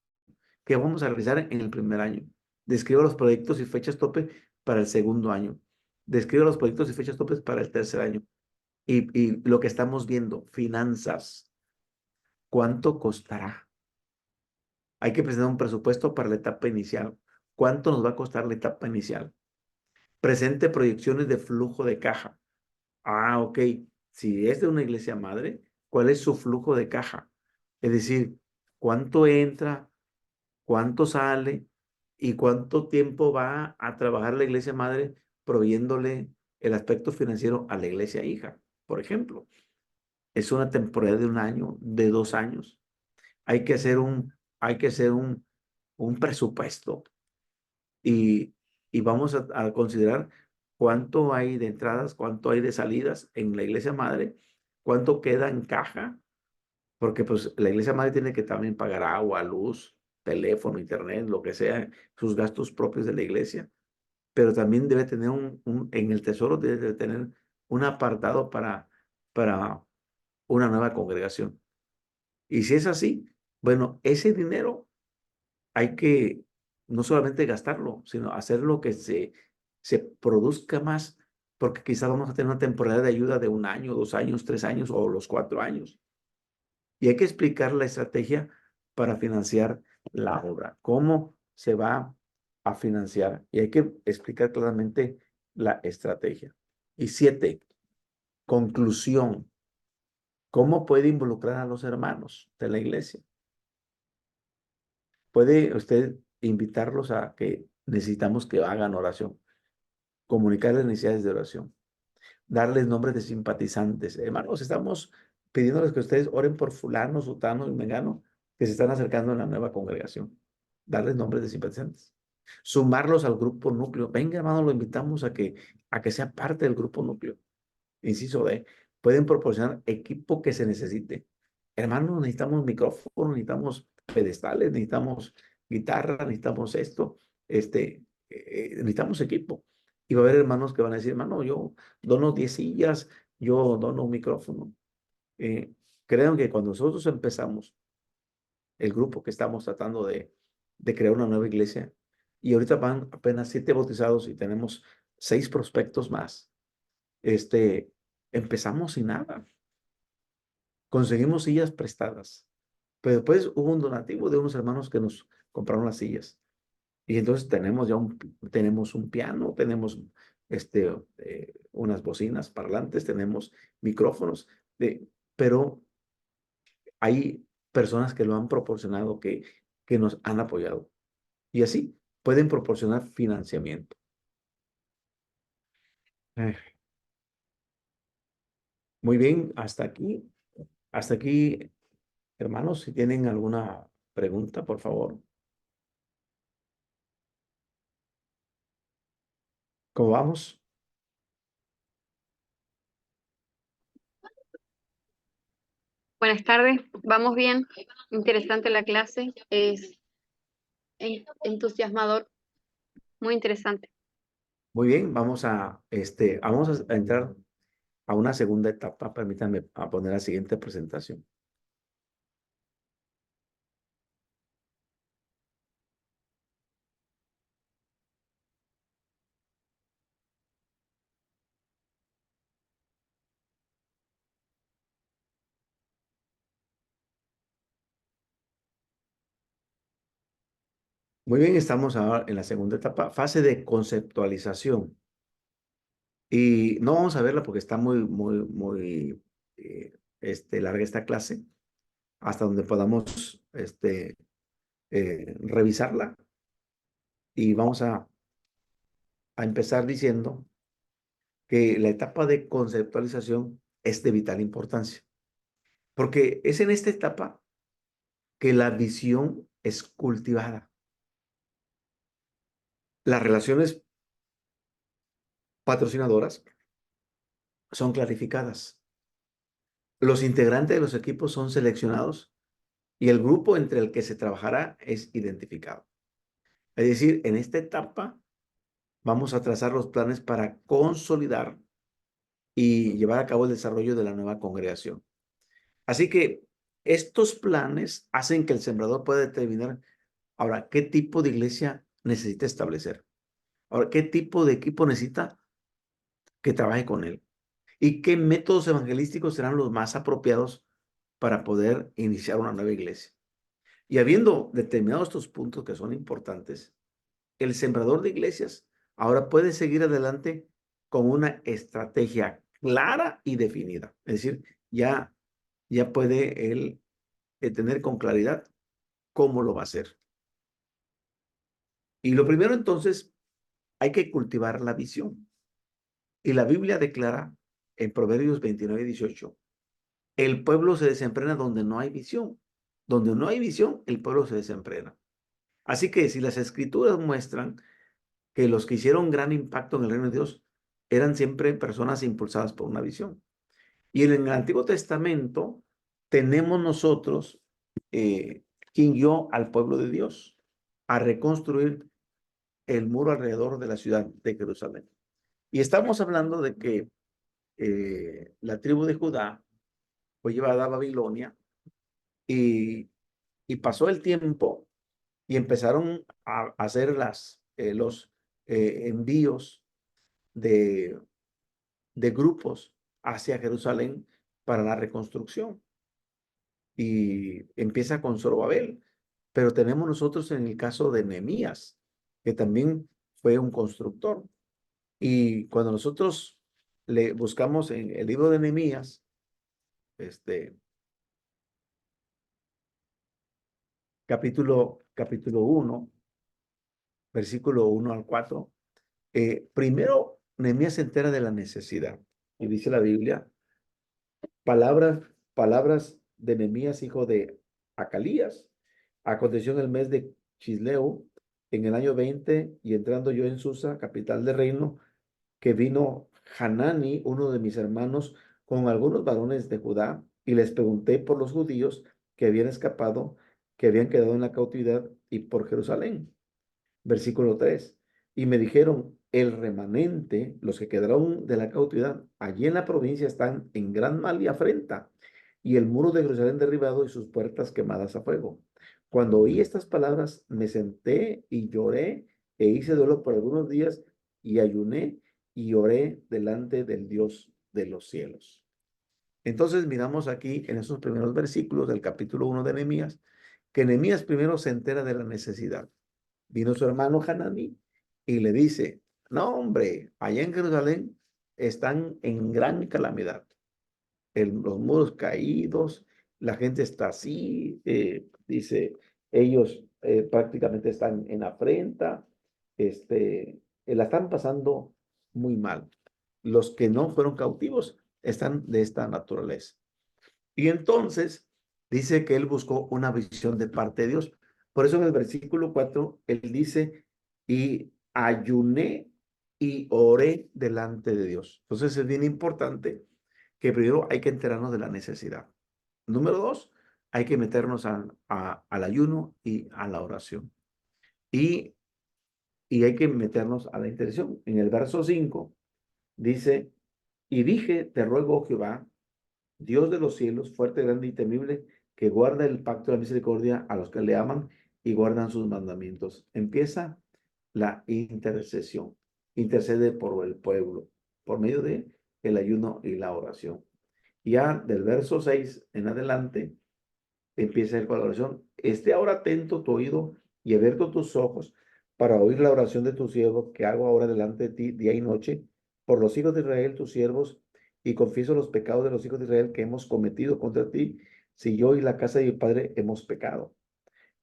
S1: ¿Qué vamos a realizar en el primer año? Describa los proyectos y fechas tope para el segundo año. Describe los proyectos y fechas topes para el tercer año. Y lo que estamos viendo, finanzas, ¿cuánto costará? Hay que presentar un presupuesto para la etapa inicial. ¿Cuánto nos va a costar la etapa inicial? Presente proyecciones de flujo de caja. Ah, ok. Si es de una iglesia madre, ¿cuál es su flujo de caja? Es decir, ¿cuánto entra? ¿Cuánto sale? ¿Y cuánto tiempo va a trabajar la iglesia madre proveyéndole el aspecto financiero a la iglesia hija? Por ejemplo, es una temporada de un año, de 2 años. Hay que hacer un presupuesto y, y vamos a considerar cuánto hay de entradas, cuánto hay de salidas en la iglesia madre, cuánto queda en caja, porque pues la iglesia madre tiene que también pagar agua, luz, teléfono, internet, lo que sea, sus gastos propios de la iglesia, pero también debe tener en el tesoro debe tener un apartado para una nueva congregación. Y si es así, bueno, ese dinero hay que no solamente gastarlo, sino hacer lo que se produzca más, porque quizás vamos a tener una temporada de ayuda de 1 año, 2 años, 3 años o los 4 años. Y hay que explicar la estrategia para financiar la obra, cómo se va a financiar. Y hay que explicar claramente la estrategia. Y 7, conclusión. ¿Cómo puede involucrar a los hermanos de la iglesia? Puede usted invitarlos a que necesitamos que hagan oración, comunicarles necesidades de oración, darles nombres de simpatizantes. Hermanos, estamos pidiéndoles que ustedes oren por fulano, sutano y mengano que se están acercando a la nueva congregación. Darles nombres de simpatizantes. Sumarlos al grupo núcleo. Venga, hermano, lo invitamos a que sea parte del grupo núcleo. Inciso D. Pueden proporcionar equipo que se necesite. Hermanos, necesitamos micrófonos, necesitamos pedestales, necesitamos guitarra, necesitamos esto, necesitamos equipo. Y va a haber hermanos que van a decir, hermano, yo dono 10 sillas, yo dono un micrófono. Creo que cuando nosotros empezamos el grupo que estamos tratando de crear una nueva iglesia, y ahorita van apenas 7 bautizados y tenemos 6 prospectos más, empezamos sin nada. Conseguimos sillas prestadas, pero después hubo un donativo de unos hermanos que nos compraron las sillas. Y entonces tenemos un piano, tenemos unas bocinas parlantes, tenemos micrófonos, pero hay personas que lo han proporcionado, que nos han apoyado. Y así pueden proporcionar financiamiento. Eh, Muy bien, hasta aquí. Hasta aquí, hermanos, si tienen alguna pregunta, por favor. ¿Cómo vamos?
S2: Buenas tardes, vamos bien. Interesante la clase, es entusiasmador, muy interesante.
S1: Muy bien, vamos a entrar a una segunda etapa. Permítanme a poner la siguiente presentación. Muy bien, estamos ahora en la segunda etapa, fase de conceptualización. Y no vamos a verla porque está muy, muy, muy larga esta clase, hasta donde podamos revisarla. Y vamos a empezar diciendo que la etapa de conceptualización es de vital importancia, porque es en esta etapa que la visión es cultivada. Las relaciones patrocinadoras son clarificadas. Los integrantes de los equipos son seleccionados y el grupo entre el que se trabajará es identificado. Es decir, en esta etapa vamos a trazar los planes para consolidar y llevar a cabo el desarrollo de la nueva congregación. Así que estos planes hacen que el sembrador pueda determinar ahora qué tipo de iglesia necesita establecer. Ahora, ¿qué tipo de equipo necesita que trabaje con él? ¿Y qué métodos evangelísticos serán los más apropiados para poder iniciar una nueva iglesia? Y habiendo determinado estos puntos que son importantes, el sembrador de iglesias ahora puede seguir adelante con una estrategia clara y definida. Es decir, ya puede él tener con claridad cómo lo va a hacer. Y lo primero entonces, hay que cultivar la visión. Y la Biblia declara en Proverbios 29:18, el pueblo se desenfrena donde no hay visión. Donde no hay visión, el pueblo se desenfrena. Así que si las escrituras muestran que los que hicieron gran impacto en el reino de Dios eran siempre personas impulsadas por una visión. Y en el Antiguo Testamento tenemos nosotros quien guió al pueblo de Dios a reconstruir el muro alrededor de la ciudad de Jerusalén. Y estamos hablando de que la tribu de Judá fue llevada a Babilonia y, y pasó el tiempo y empezaron a hacer los envíos de, de grupos hacia Jerusalén para la reconstrucción. Y empieza con Zorobabel, pero tenemos nosotros en el caso de Nehemías, que también fue un constructor. Y cuando nosotros le buscamos en el libro de Nehemías, este, capítulo 1, versículo 1 al 4, primero Nehemías se entera de la necesidad. Y dice la Biblia, palabras de Nehemías, hijo de Acalías. Aconteció en el mes de Chisleu, en el año 20, y entrando yo en Susa, capital del reino, que vino Hanani, uno de mis hermanos, con algunos varones de Judá, y les pregunté por los judíos que habían escapado, que habían quedado en la cautividad, y por Jerusalén. Versículo 3. Y me dijeron, el remanente, los que quedaron de la cautividad, allí en la provincia están en gran mal y afrenta, y el muro de Jerusalén derribado y sus puertas quemadas a fuego. Cuando oí estas palabras, me senté y lloré e hice duelo por algunos días y ayuné y oré delante del Dios de los cielos. Entonces miramos aquí en esos primeros versículos del capítulo 1 de Nehemías, que Nehemías primero se entera de la necesidad. Vino su hermano Hanani y le dice, no hombre, allá en Jerusalén están en gran calamidad. Los muros caídos, la gente está así, dice, ellos prácticamente están en afrenta, la están pasando muy mal. Los que no fueron cautivos están de esta naturaleza. Y entonces dice que él buscó una visión de parte de Dios. Por eso en el versículo 4, él dice, y ayuné y oré delante de Dios. Entonces es bien importante que primero hay que enterarnos de la necesidad. Número 2, hay que meternos al ayuno y a la oración. Y, y hay que meternos a la intercesión. En el verso 5 dice, y dije, te ruego, Jehová, Dios de los cielos, fuerte, grande y temible, que guarda el pacto de la misericordia a los que le aman y guardan sus mandamientos. Empieza la intercesión. Intercede por el pueblo, por medio de el ayuno y la oración. Ya del verso 6 en adelante, empieza con la oración. Esté ahora atento tu oído y abierto tus ojos para oír la oración de tu siervo que hago ahora delante de ti día y noche por los hijos de Israel, tus siervos, y confieso los pecados de los hijos de Israel que hemos cometido contra ti, si yo y la casa de mi padre hemos pecado.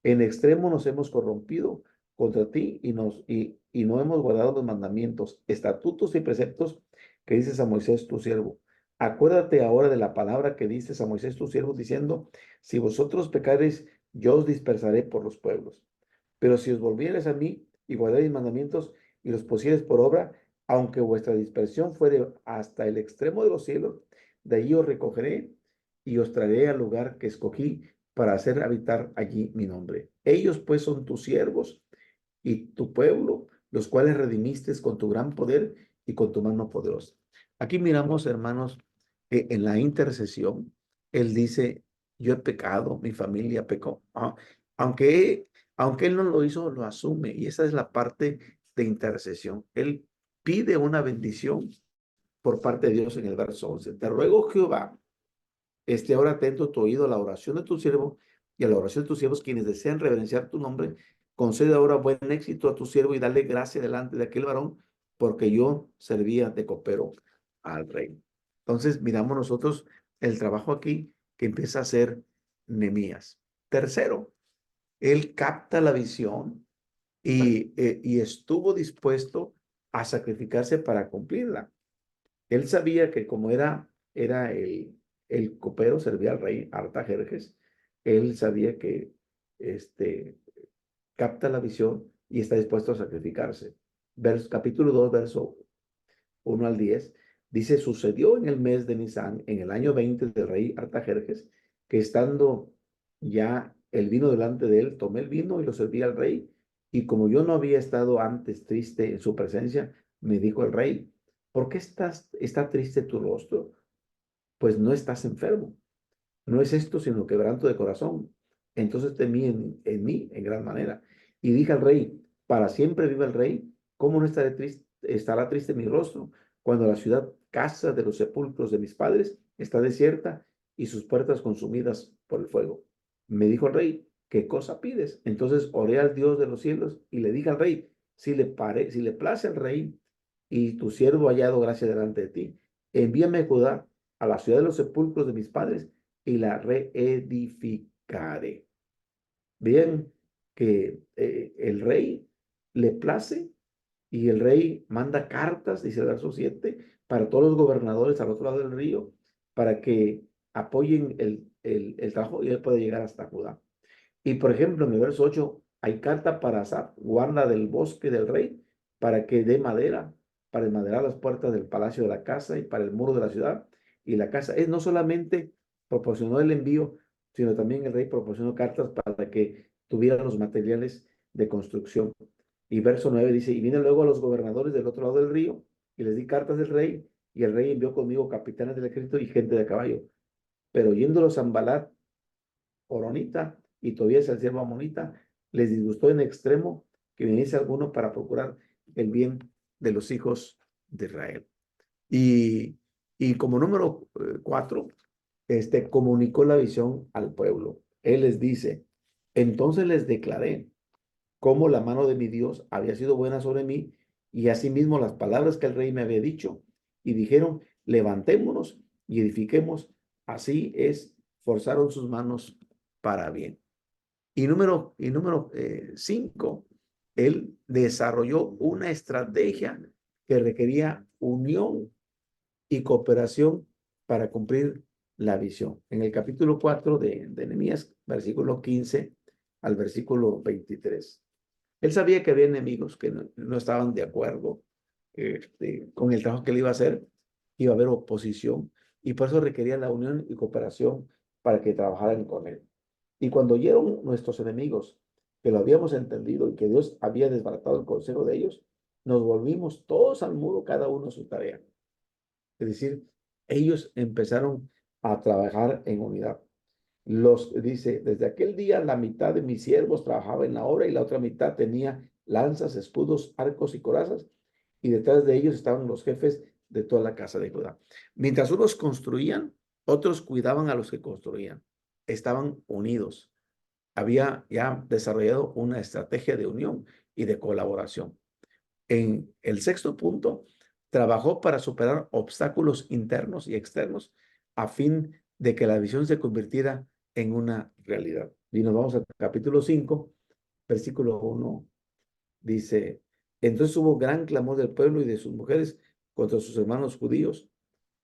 S1: En extremo nos hemos corrompido contra ti y no hemos guardado los mandamientos, estatutos y preceptos que dices a Moisés tu siervo. Acuérdate ahora de la palabra que dices a Moisés tu siervo, diciendo, si vosotros pecareis, yo os dispersaré por los pueblos. Pero si os volviereis a mí y guardaréis mandamientos y los pusiereis por obra, aunque vuestra dispersión fuere hasta el extremo de los cielos, de allí os recogeré y os traeré al lugar que escogí para hacer habitar allí mi nombre. Ellos pues son tus siervos y tu pueblo, los cuales redimiste con tu gran poder y con tu mano poderosa. Aquí miramos, hermanos, que en la intercesión, él dice, yo he pecado, mi familia pecó. Aunque él no lo hizo, lo asume. Y esa es la parte de intercesión. Él pide una bendición por parte de Dios en el verso 11. Te ruego, Jehová, esté ahora atento tu oído a la oración de tu siervo y a la oración de tus siervos, quienes desean reverenciar tu nombre. Concede ahora buen éxito a tu siervo y dale gracia delante de aquel varón, porque yo servía de copero al rey. Entonces, miramos nosotros el trabajo aquí que empieza a hacer Nehemías. Tercero, él capta la visión y estuvo dispuesto a sacrificarse para cumplirla. Él sabía que como era el copero, servía al rey Artajerjes. Él sabía que capta la visión y está dispuesto a sacrificarse. Capítulo 2, verso 1 al 10, dice, sucedió en el mes de Nisan, en el año 20 del rey Artajerjes, que estando ya el vino delante de él, tomé el vino y lo serví al rey. Y como yo no había estado antes triste en su presencia, me dijo el rey, ¿por qué está triste tu rostro? Pues no estás enfermo. No es esto sino quebranto de corazón. Entonces temí en mí en gran manera. Y dije al rey, para siempre viva el rey, ¿cómo no estará triste mi rostro cuando la ciudad, casa de los sepulcros de mis padres, está desierta y sus puertas consumidas por el fuego? Me dijo el rey, ¿qué cosa pides? Entonces oré al Dios de los cielos y le dije al rey, si le place al rey y tu siervo ha hallado gracia delante de ti, envíame a Judá, a la ciudad de los sepulcros de mis padres, y la reedificaré. Bien, que el rey le place y el rey manda cartas, dice el verso 7, para todos los gobernadores al otro lado del río, para que apoyen el trabajo y él puede llegar hasta Judá. Y por ejemplo, en el verso 8 hay carta para Asaf, guarda del bosque del rey, para que dé madera, para enmaderar las puertas del palacio de la casa y para el muro de la ciudad. Y la casa es no solamente proporcionó el envío, sino también el rey proporcionó cartas para que tuvieran los materiales de construcción. Y verso 9 dice, y vine luego a los gobernadores del otro lado del río y les di cartas del rey, y el rey envió conmigo capitanes del ejército y gente de caballo. Pero oyéndolo Sanballat, Horonita y Tobías el siervo amonita, les disgustó en extremo que viniese alguno para procurar el bien de los hijos de Israel. Y, y como número 4, comunicó la visión al pueblo. Él les dice, entonces les declaré cómo la mano de mi Dios había sido buena sobre mí y asimismo las palabras que el rey me había dicho. Y dijeron, levantémonos y edifiquemos. Así es, forzaron sus manos para bien. Y número 5, él desarrolló una estrategia que requería unión y cooperación para cumplir la visión. En el capítulo 4 de Nehemías, versículo 15 al versículo 23. Él sabía que había enemigos que no estaban de acuerdo con el trabajo que él iba a hacer, iba a haber oposición, y por eso requería la unión y cooperación para que trabajaran con él. Y cuando oyeron nuestros enemigos que lo habíamos entendido y que Dios había desbaratado el consejo de ellos, nos volvimos todos al muro, cada uno a su tarea. Es decir, ellos empezaron a trabajar en unidad. Dice, desde aquel día la mitad de mis siervos trabajaba en la obra y la otra mitad tenía lanzas, escudos, arcos y corazas, y detrás de ellos estaban los jefes de toda la casa de Judá. Mientras unos construían, otros cuidaban a los que construían. Estaban unidos. Había ya desarrollado una estrategia de unión y de colaboración. En el sexto punto, trabajó para superar obstáculos internos y externos a fin de que la visión se convirtiera en una realidad. Y nos vamos al capítulo 5, versículo 1. Dice, entonces hubo gran clamor del pueblo y de sus mujeres contra sus hermanos judíos.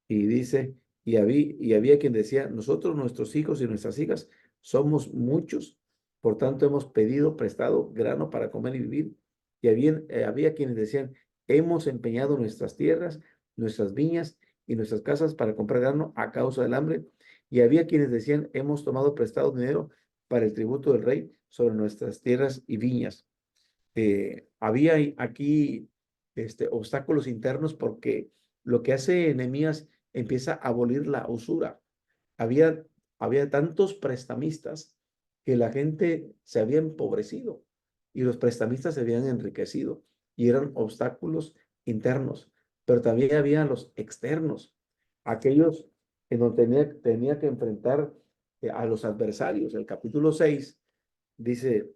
S1: Y dice, y había quien decía, nosotros, nuestros hijos y nuestras hijas, somos muchos, por tanto hemos pedido prestado grano para comer y vivir. Y había quienes decían, hemos empeñado nuestras tierras, nuestras viñas y nuestras casas para comprar grano a causa del hambre. Y había quienes decían, hemos tomado prestado dinero para el tributo del rey sobre nuestras tierras y viñas. Había aquí obstáculos internos porque lo que hace Nehemías empieza a abolir la usura. Había, había tantos prestamistas que la gente se había empobrecido y los prestamistas se habían enriquecido. y eran obstáculos internos, pero también había los externos, aquellos en donde tenía que enfrentar a los adversarios. El capítulo 6 dice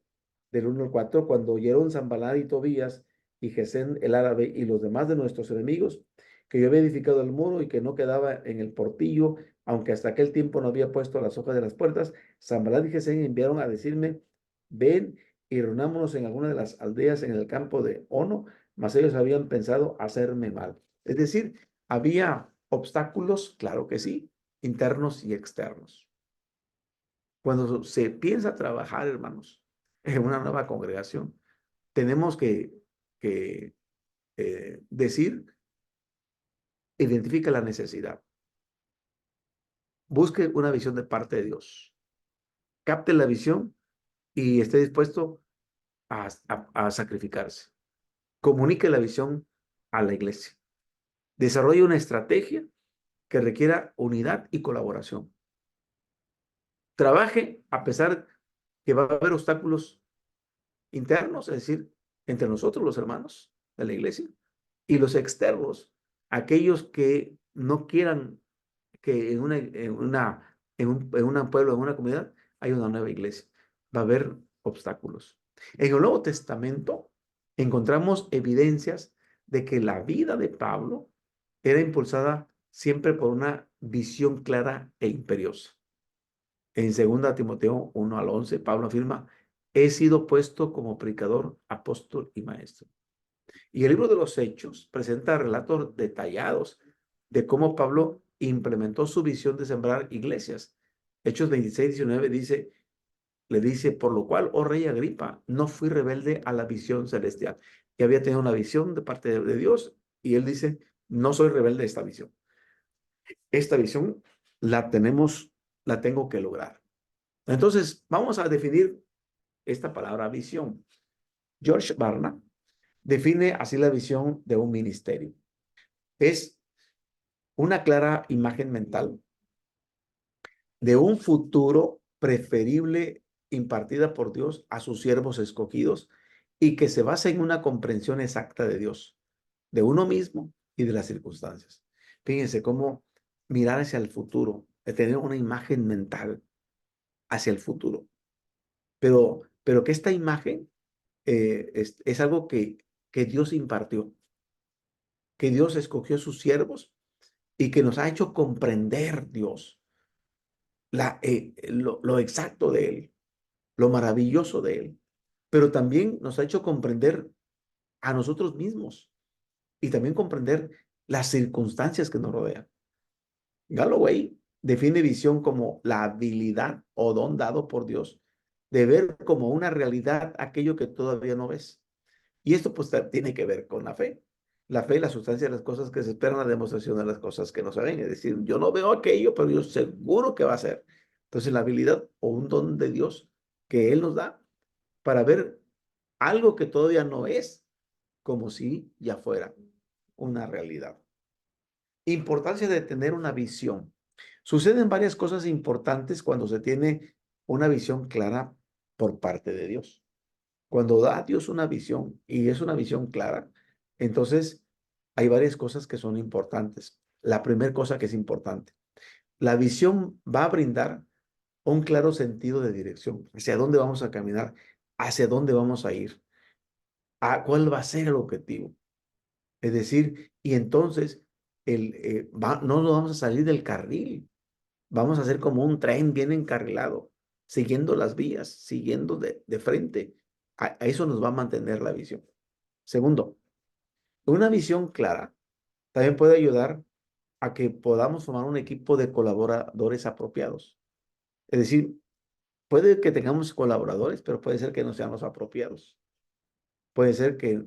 S1: del 1 al 4, cuando oyeron Sanballat y Tobías y Gesén el árabe y los demás de nuestros enemigos, que yo había edificado el muro y que no quedaba en el portillo, aunque hasta aquel tiempo no había puesto las hojas de las puertas, Sanballat y Gesén enviaron a decirme, ven y reunámonos en alguna de las aldeas en el campo de Ono, mas ellos habían pensado hacerme mal. Es decir, había obstáculos, claro que sí, internos y externos. Cuando se piensa trabajar, hermanos, en una nueva congregación, tenemos que decir, identifica la necesidad, busque una visión de parte de Dios, capte la visión y esté dispuesto a sacrificarse. Comunique la visión a la iglesia. Desarrolle una estrategia que requiera unidad y colaboración. Trabaje a pesar que va a haber obstáculos internos, es decir, entre nosotros los hermanos de la iglesia, y los externos, aquellos que no quieran que en un pueblo, en una comunidad, hay una nueva iglesia. Va a haber obstáculos. En el Nuevo Testamento encontramos evidencias de que la vida de Pablo era impulsada siempre por una visión clara e imperiosa. En 2 Timoteo 1 al 11, Pablo afirma, he sido puesto como predicador, apóstol y maestro. Y el libro de los Hechos presenta relatos detallados de cómo Pablo implementó su visión de sembrar iglesias. Hechos 26-19 dice, le dice, por lo cual, oh rey Agripa, no fui rebelde a la visión celestial. Y había tenido una visión de parte de Dios y él dice, no soy rebelde a esta visión. Esta visión la tengo que lograr. Entonces, vamos a definir esta palabra visión. George Barna define así la visión de un ministerio. Es una clara imagen mental de un futuro preferible impartida por Dios a sus siervos escogidos y que se basa en una comprensión exacta de Dios, de uno mismo y de las circunstancias. Fíjense cómo mirar hacia el futuro, de tener una imagen mental hacia el futuro, pero que esta imagen es algo que Dios impartió, que Dios escogió a sus siervos y que nos ha hecho comprender Dios lo exacto de Él, lo maravilloso de Él, pero también nos ha hecho comprender a nosotros mismos y también comprender las circunstancias que nos rodean. Galloway define visión como la habilidad o don dado por Dios de ver como una realidad aquello que todavía no ves. Y esto pues tiene que ver con la fe. La fe es la sustancia de las cosas que se esperan, la demostración de las cosas que no se ven. Es decir, yo no veo aquello, pero yo seguro que va a ser. Entonces la habilidad o un don de Dios que Él nos da para ver algo que todavía no es, como si ya fuera una realidad. Importancia de tener una visión. Suceden varias cosas importantes cuando se tiene una visión clara por parte de Dios. Cuando da a Dios una visión y es una visión clara, entonces hay varias cosas que son importantes. La primera cosa que es importante, la visión va a brindar un claro sentido de dirección, hacia dónde vamos a caminar, hacia dónde vamos a ir, a cuál va a ser el objetivo. Es decir, y entonces no nos vamos a salir del carril, vamos a ser como un tren bien encarrilado, siguiendo las vías, siguiendo de frente. A eso nos va a mantener la visión. Segundo, una visión clara también puede ayudar a que podamos formar un equipo de colaboradores apropiados. Es decir, puede que tengamos colaboradores, pero puede ser que no sean los apropiados. Puede ser que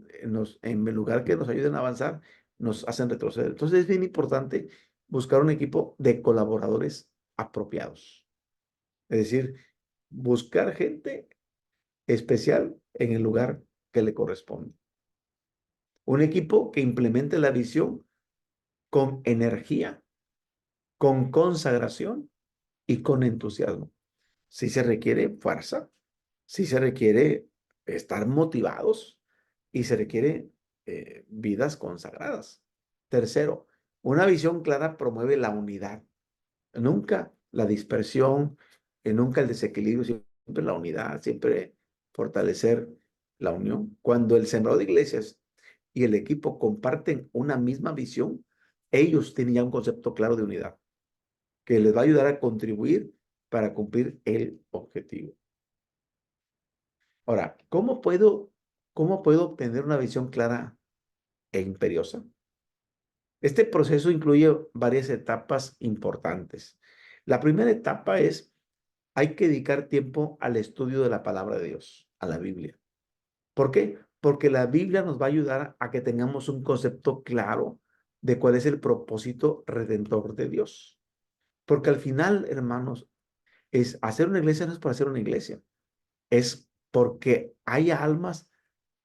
S1: en lugar que nos ayuden a avanzar, nos hacen retroceder. Entonces es bien importante buscar un equipo de colaboradores apropiados. Es decir, buscar gente especial en el lugar que le corresponde. Un equipo que implemente la visión con energía, con consagración y con entusiasmo. Si se requiere fuerza, si se requiere estar motivados y se requiere vidas consagradas. Tercero, una visión clara promueve la unidad. Nunca la dispersión, nunca el desequilibrio, siempre la unidad, siempre fortalecer la unión. Cuando el sembrador de iglesias y el equipo comparten una misma visión, ellos tienen ya un concepto claro de unidad que les va a ayudar a contribuir para cumplir el objetivo. Ahora, ¿cómo puedo obtener una visión clara e imperiosa? Este proceso incluye varias etapas importantes. La primera etapa es, hay que dedicar tiempo al estudio de la palabra de Dios, a la Biblia. ¿Por qué? Porque la Biblia nos va a ayudar a que tengamos un concepto claro de cuál es el propósito redentor de Dios. Porque al final, hermanos, hacer una iglesia no es por hacer una iglesia, es porque hay almas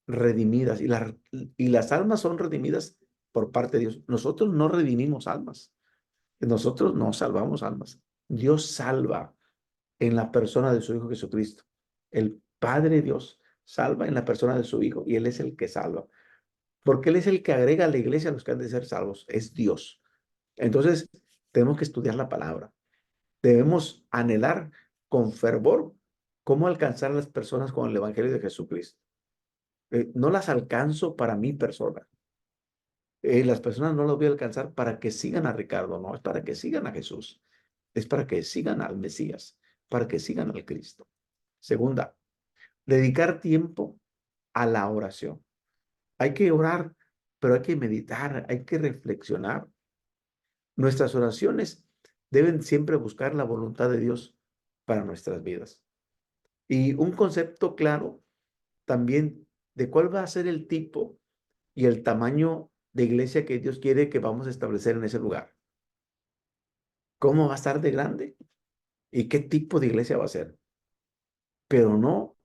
S1: redimidas y las almas son redimidas por parte de Dios. Nosotros no redimimos almas, nosotros no salvamos almas. Dios salva en la persona de su Hijo Jesucristo. El Padre Dios salva en la persona de su Hijo y Él es el que salva. Porque Él es el que agrega a la iglesia a los que han de ser salvos. Es Dios. Entonces, tenemos que estudiar la palabra. Debemos anhelar con fervor cómo alcanzar a las personas con el Evangelio de Jesucristo. No las alcanzo para mi persona. Las personas no las voy a alcanzar para que sigan a Ricardo, no, es para que sigan a Jesús. Es para que sigan al Mesías, para que sigan al Cristo. Segunda, dedicar tiempo a la oración. Hay que orar, pero hay que meditar, hay que reflexionar. Nuestras oraciones deben siempre buscar la voluntad de Dios para nuestras vidas. Y un concepto claro también de cuál va a ser el tipo y el tamaño de iglesia que Dios quiere que vamos a establecer en ese lugar. ¿Cómo va a estar de grande? ¿Y qué tipo de iglesia va a ser? Pero no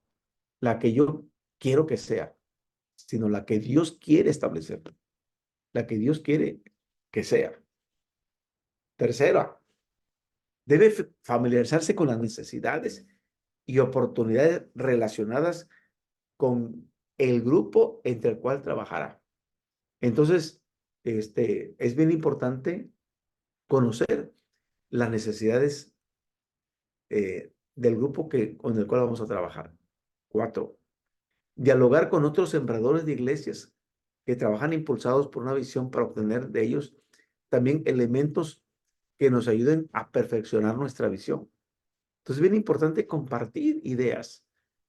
S1: la que yo quiero que sea, sino la que Dios quiere establecer, la que Dios quiere que sea. Tercera, debe familiarizarse con las necesidades y oportunidades relacionadas con el grupo entre el cual trabajará. Entonces, es bien importante conocer las necesidades del grupo con el cual vamos a trabajar. 4, dialogar con otros sembradores de iglesias que trabajan impulsados por una visión para obtener de ellos también elementos que nos ayuden a perfeccionar nuestra visión. Entonces, es bien importante compartir ideas,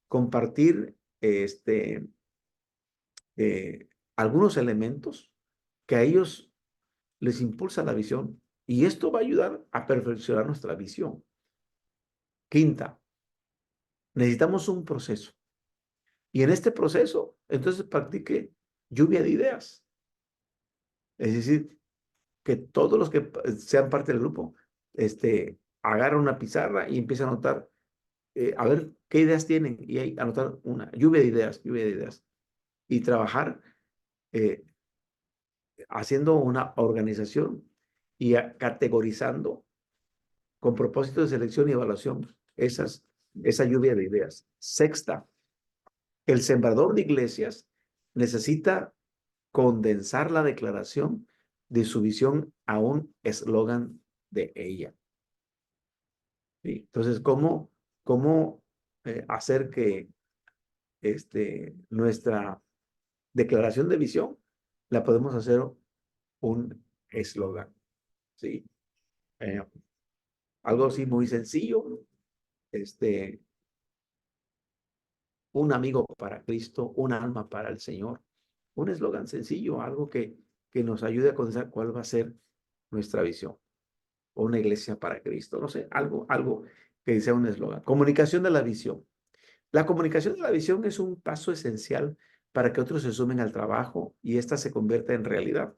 S1: compartir eh, algunos elementos que a ellos les impulsa la visión y esto va a ayudar a perfeccionar nuestra visión. Quinta, necesitamos un proceso y en este proceso, entonces practique lluvia de ideas. Es decir, que todos los que sean parte del grupo, agarran una pizarra y empiezan a anotar, a ver qué ideas tienen y ahí anotar una lluvia de ideas y trabajar haciendo una organización y categorizando con propósito de selección y evaluación esa lluvia de ideas. Sexta, el sembrador de iglesias necesita condensar la declaración de su visión a un eslogan de ella. ¿Sí? Entonces, ¿cómo hacer que nuestra declaración de visión la podemos hacer un eslogan? ¿Sí? Algo así muy sencillo, un amigo para Cristo, un alma para el Señor. Un eslogan sencillo, algo que nos ayude a conocer cuál va a ser nuestra visión. O una iglesia para Cristo, no sé, algo que sea un eslogan. Comunicación de la visión. La comunicación de la visión es un paso esencial para que otros se sumen al trabajo y ésta se convierta en realidad.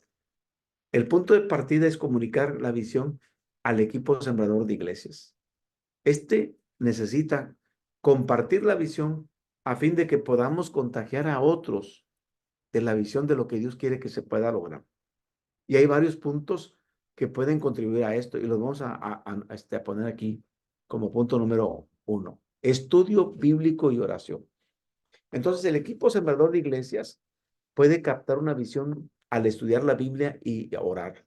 S1: El punto de partida es comunicar la visión al equipo sembrador de iglesias. Necesita compartir la visión a fin de que podamos contagiar a otros de la visión de lo que Dios quiere que se pueda lograr. Y hay varios puntos que pueden contribuir a esto y los vamos a poner aquí como punto número 1. Estudio bíblico y oración. Entonces, el equipo sembrador de iglesias puede captar una visión al estudiar la Biblia y orar.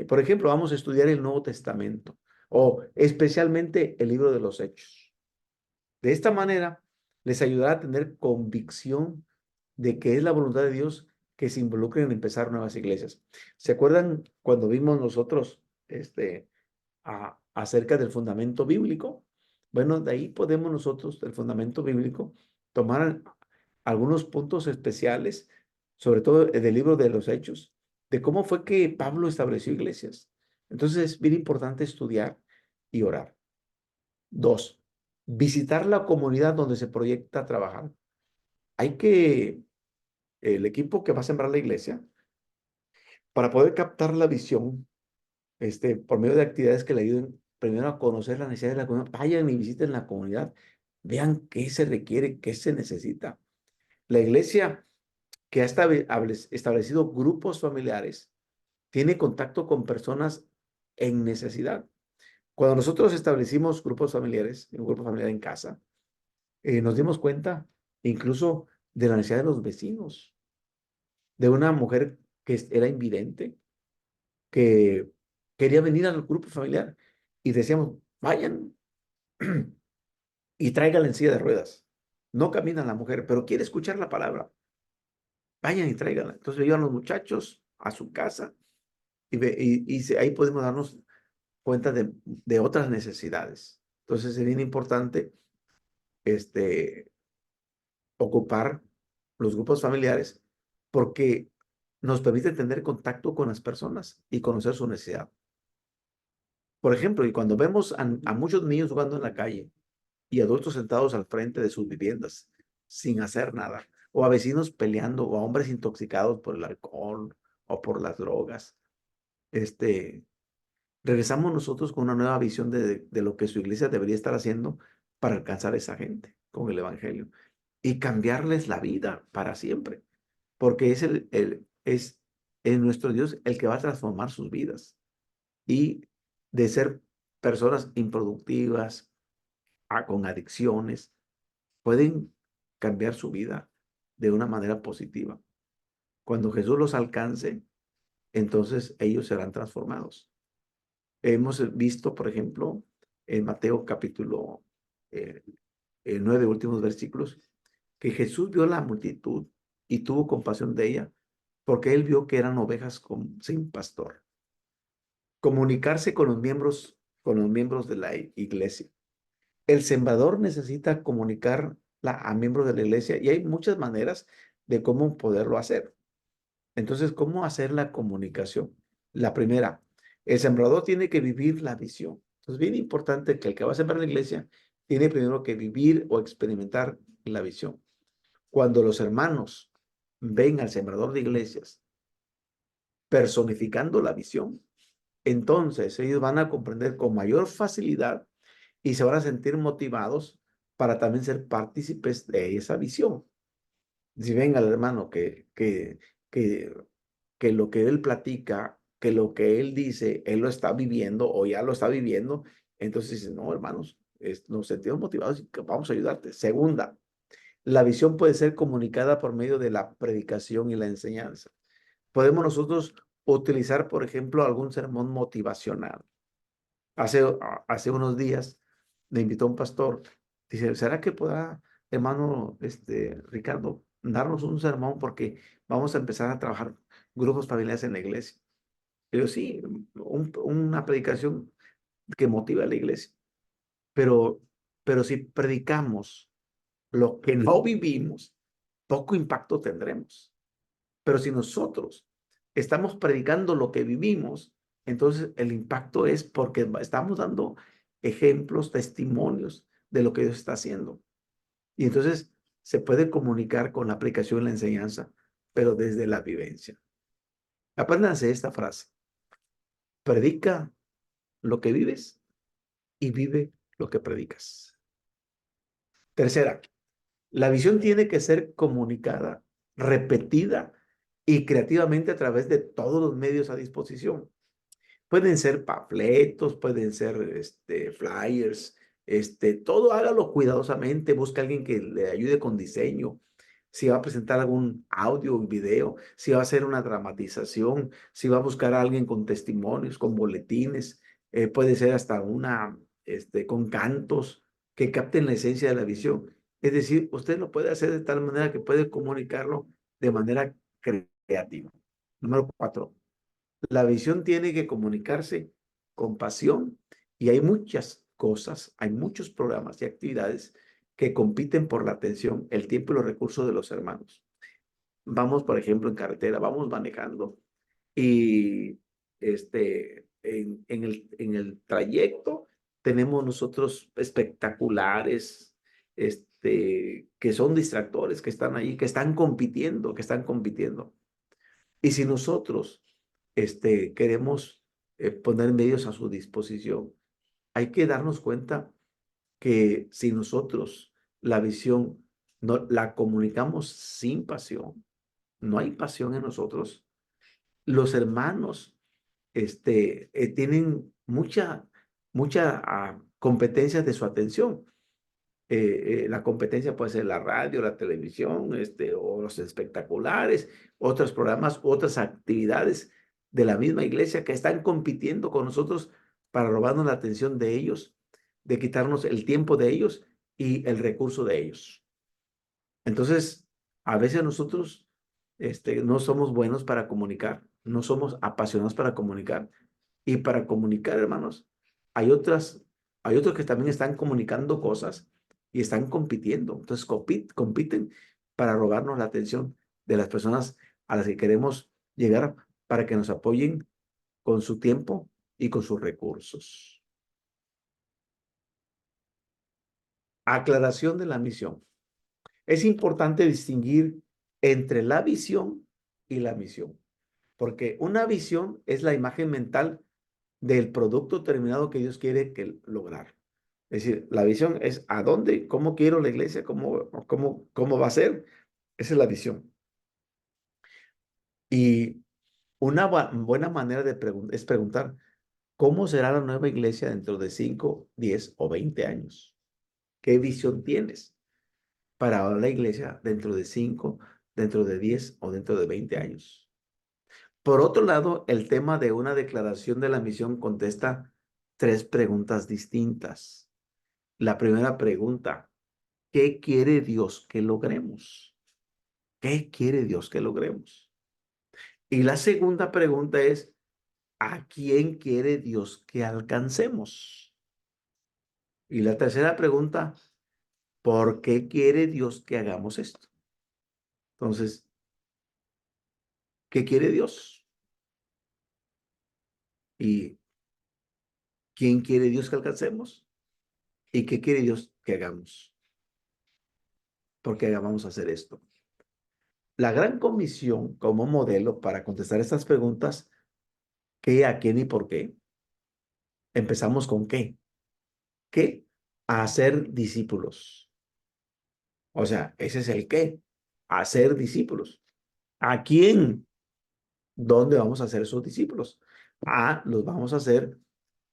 S1: Por ejemplo, vamos a estudiar el Nuevo Testamento o especialmente el libro de los Hechos. De esta manera, les ayudará a tener convicción de que es la voluntad de Dios que se involucren en empezar nuevas iglesias. ¿Se acuerdan cuando vimos nosotros acerca del fundamento bíblico? Bueno, de ahí podemos nosotros, del fundamento bíblico, tomar algunos puntos especiales, sobre todo del libro de los Hechos, de cómo fue que Pablo estableció iglesias. Entonces es bien importante estudiar y orar. Dos, visitar la comunidad donde se proyecta trabajar. Hay que, el equipo que va a sembrar la iglesia, para poder captar la visión, por medio de actividades que le ayuden primero a conocer la necesidad de la comunidad, vayan y visiten la comunidad, vean qué se requiere, qué se necesita. La iglesia que ha establecido grupos familiares tiene contacto con personas en necesidad. Cuando nosotros establecimos grupos familiares, un grupo familiar en casa, nos dimos cuenta incluso de la necesidad de los vecinos, de una mujer que era invidente, que quería venir al grupo familiar y decíamos, vayan y tráigala en silla de ruedas. No camina la mujer, pero quiere escuchar la palabra. Vayan y tráigala. Entonces llevan los muchachos a su casa y ahí podemos darnos cuenta de otras necesidades. Entonces es bien importante ocupar los grupos familiares porque nos permite tener contacto con las personas y conocer su necesidad. Por ejemplo, y cuando vemos a muchos niños jugando en la calle y adultos sentados al frente de sus viviendas sin hacer nada, o a vecinos peleando, o a hombres intoxicados por el alcohol o por las drogas, regresamos nosotros con una nueva visión de lo que su iglesia debería estar haciendo para alcanzar a esa gente con el evangelio y cambiarles la vida para siempre, porque es nuestro Dios el que va a transformar sus vidas y de ser personas improductivas, con adicciones, pueden cambiar su vida de una manera positiva. Cuando Jesús los alcance, entonces ellos serán transformados. Hemos visto, por ejemplo, en Mateo capítulo 9, últimos versículos, que Jesús vio la multitud y tuvo compasión de ella, porque él vio que eran ovejas sin pastor. Comunicarse con los miembros de la iglesia. El sembrador necesita comunicar a miembros de la iglesia y hay muchas maneras de cómo poderlo hacer. Entonces, ¿cómo hacer la comunicación? La primera, el sembrador tiene que vivir la visión. Entonces, bien importante que el que va a sembrar la iglesia tiene primero que vivir o experimentar la visión. Cuando los hermanos ven al sembrador de iglesias personificando la visión, entonces ellos van a comprender con mayor facilidad y se van a sentir motivados para también ser partícipes de esa visión. Si ven al hermano que lo que él platica, que lo que él dice, él lo está viviendo o ya lo está viviendo, entonces dicen, no, hermanos, nos sentimos motivados y vamos a ayudarte. Segunda, la visión puede ser comunicada por medio de la predicación y la enseñanza. Podemos nosotros utilizar, por ejemplo, algún sermón motivacional. Hace unos días me invitó un pastor. Dice, ¿será que podrá, hermano Ricardo, darnos un sermón? Porque vamos a empezar a trabajar grupos familiares en la iglesia. Y yo, sí, una predicación que motiva a la iglesia. Pero, pero si predicamos lo que no vivimos, poco impacto tendremos. Pero si nosotros estamos predicando lo que vivimos, entonces el impacto es porque estamos dando ejemplos, testimonios de lo que Dios está haciendo. Y entonces se puede comunicar con la aplicación y la enseñanza, pero desde la vivencia. Apréndanse esta frase. Predica lo que vives y vive lo que predicas. Tercera, la visión tiene que ser comunicada, repetida y creativamente a través de todos los medios a disposición. Pueden ser panfletos, pueden ser flyers, todo hágalo cuidadosamente, busca a alguien que le ayude con diseño. si va a presentar algún audio o video, si va a hacer una dramatización, si va a buscar a alguien con testimonios, con boletines, puede ser hasta con cantos que capten la esencia de la visión. Es decir, usted lo puede hacer de tal manera que puede comunicarlo de manera creativa. Número 4, la visión tiene que comunicarse con pasión y hay muchas cosas, hay muchos programas y actividades que compiten por la atención, el tiempo y los recursos de los hermanos. Vamos, por ejemplo, en carretera, vamos manejando y en el trayecto tenemos nosotros espectaculares, que son distractores, que están ahí, que están compitiendo, que están compitiendo. Y si nosotros queremos poner medios a su disposición, hay que darnos cuenta que si nosotros la visión no la comunicamos sin pasión, no hay pasión en nosotros, los hermanos tienen mucha competencia de su atención. La competencia puede ser la radio, la televisión, o los espectaculares, otros programas, otras actividades de la misma iglesia que están compitiendo con nosotros para robarnos la atención de ellos, de quitarnos el tiempo de ellos y el recurso de ellos. Entonces, a veces nosotros no somos buenos para comunicar, no somos apasionados para comunicar. Y para comunicar, hermanos, hay otros que también están comunicando cosas y están compitiendo. Entonces, compiten para robarnos la atención de las personas a las que queremos llegar para que nos apoyen con su tiempo y con sus recursos. Aclaración de la misión. Es importante distinguir entre la visión y la misión, porque una visión es la imagen mental del producto terminado que Dios quiere lograr. Es decir, la visión es a dónde, cómo quiero la iglesia, cómo va a ser. Esa es la visión. Y una buena manera es preguntar, ¿cómo será la nueva iglesia dentro de 5, 10 o 20 años? ¿Qué visión tienes para la iglesia dentro de 5, dentro de 10 o dentro de 20 años? Por otro lado, el tema de una declaración de la misión contesta 3 preguntas distintas. La primera pregunta, ¿qué quiere Dios que logremos? ¿Qué quiere Dios que logremos? Y la segunda pregunta es, ¿a quién quiere Dios que alcancemos? Y la tercera pregunta, ¿por qué quiere Dios que hagamos esto? Entonces, ¿qué quiere Dios? ¿Y quién quiere Dios que alcancemos? ¿Y qué quiere Dios que hagamos? ¿Por qué vamos a hacer esto? La gran comisión como modelo para contestar estas preguntas, ¿qué, a quién y por qué? Empezamos con ¿qué? ¿Qué? A hacer discípulos. O sea, ese es el qué. Hacer discípulos. ¿A quién? ¿Dónde vamos a hacer esos discípulos? Los vamos a hacer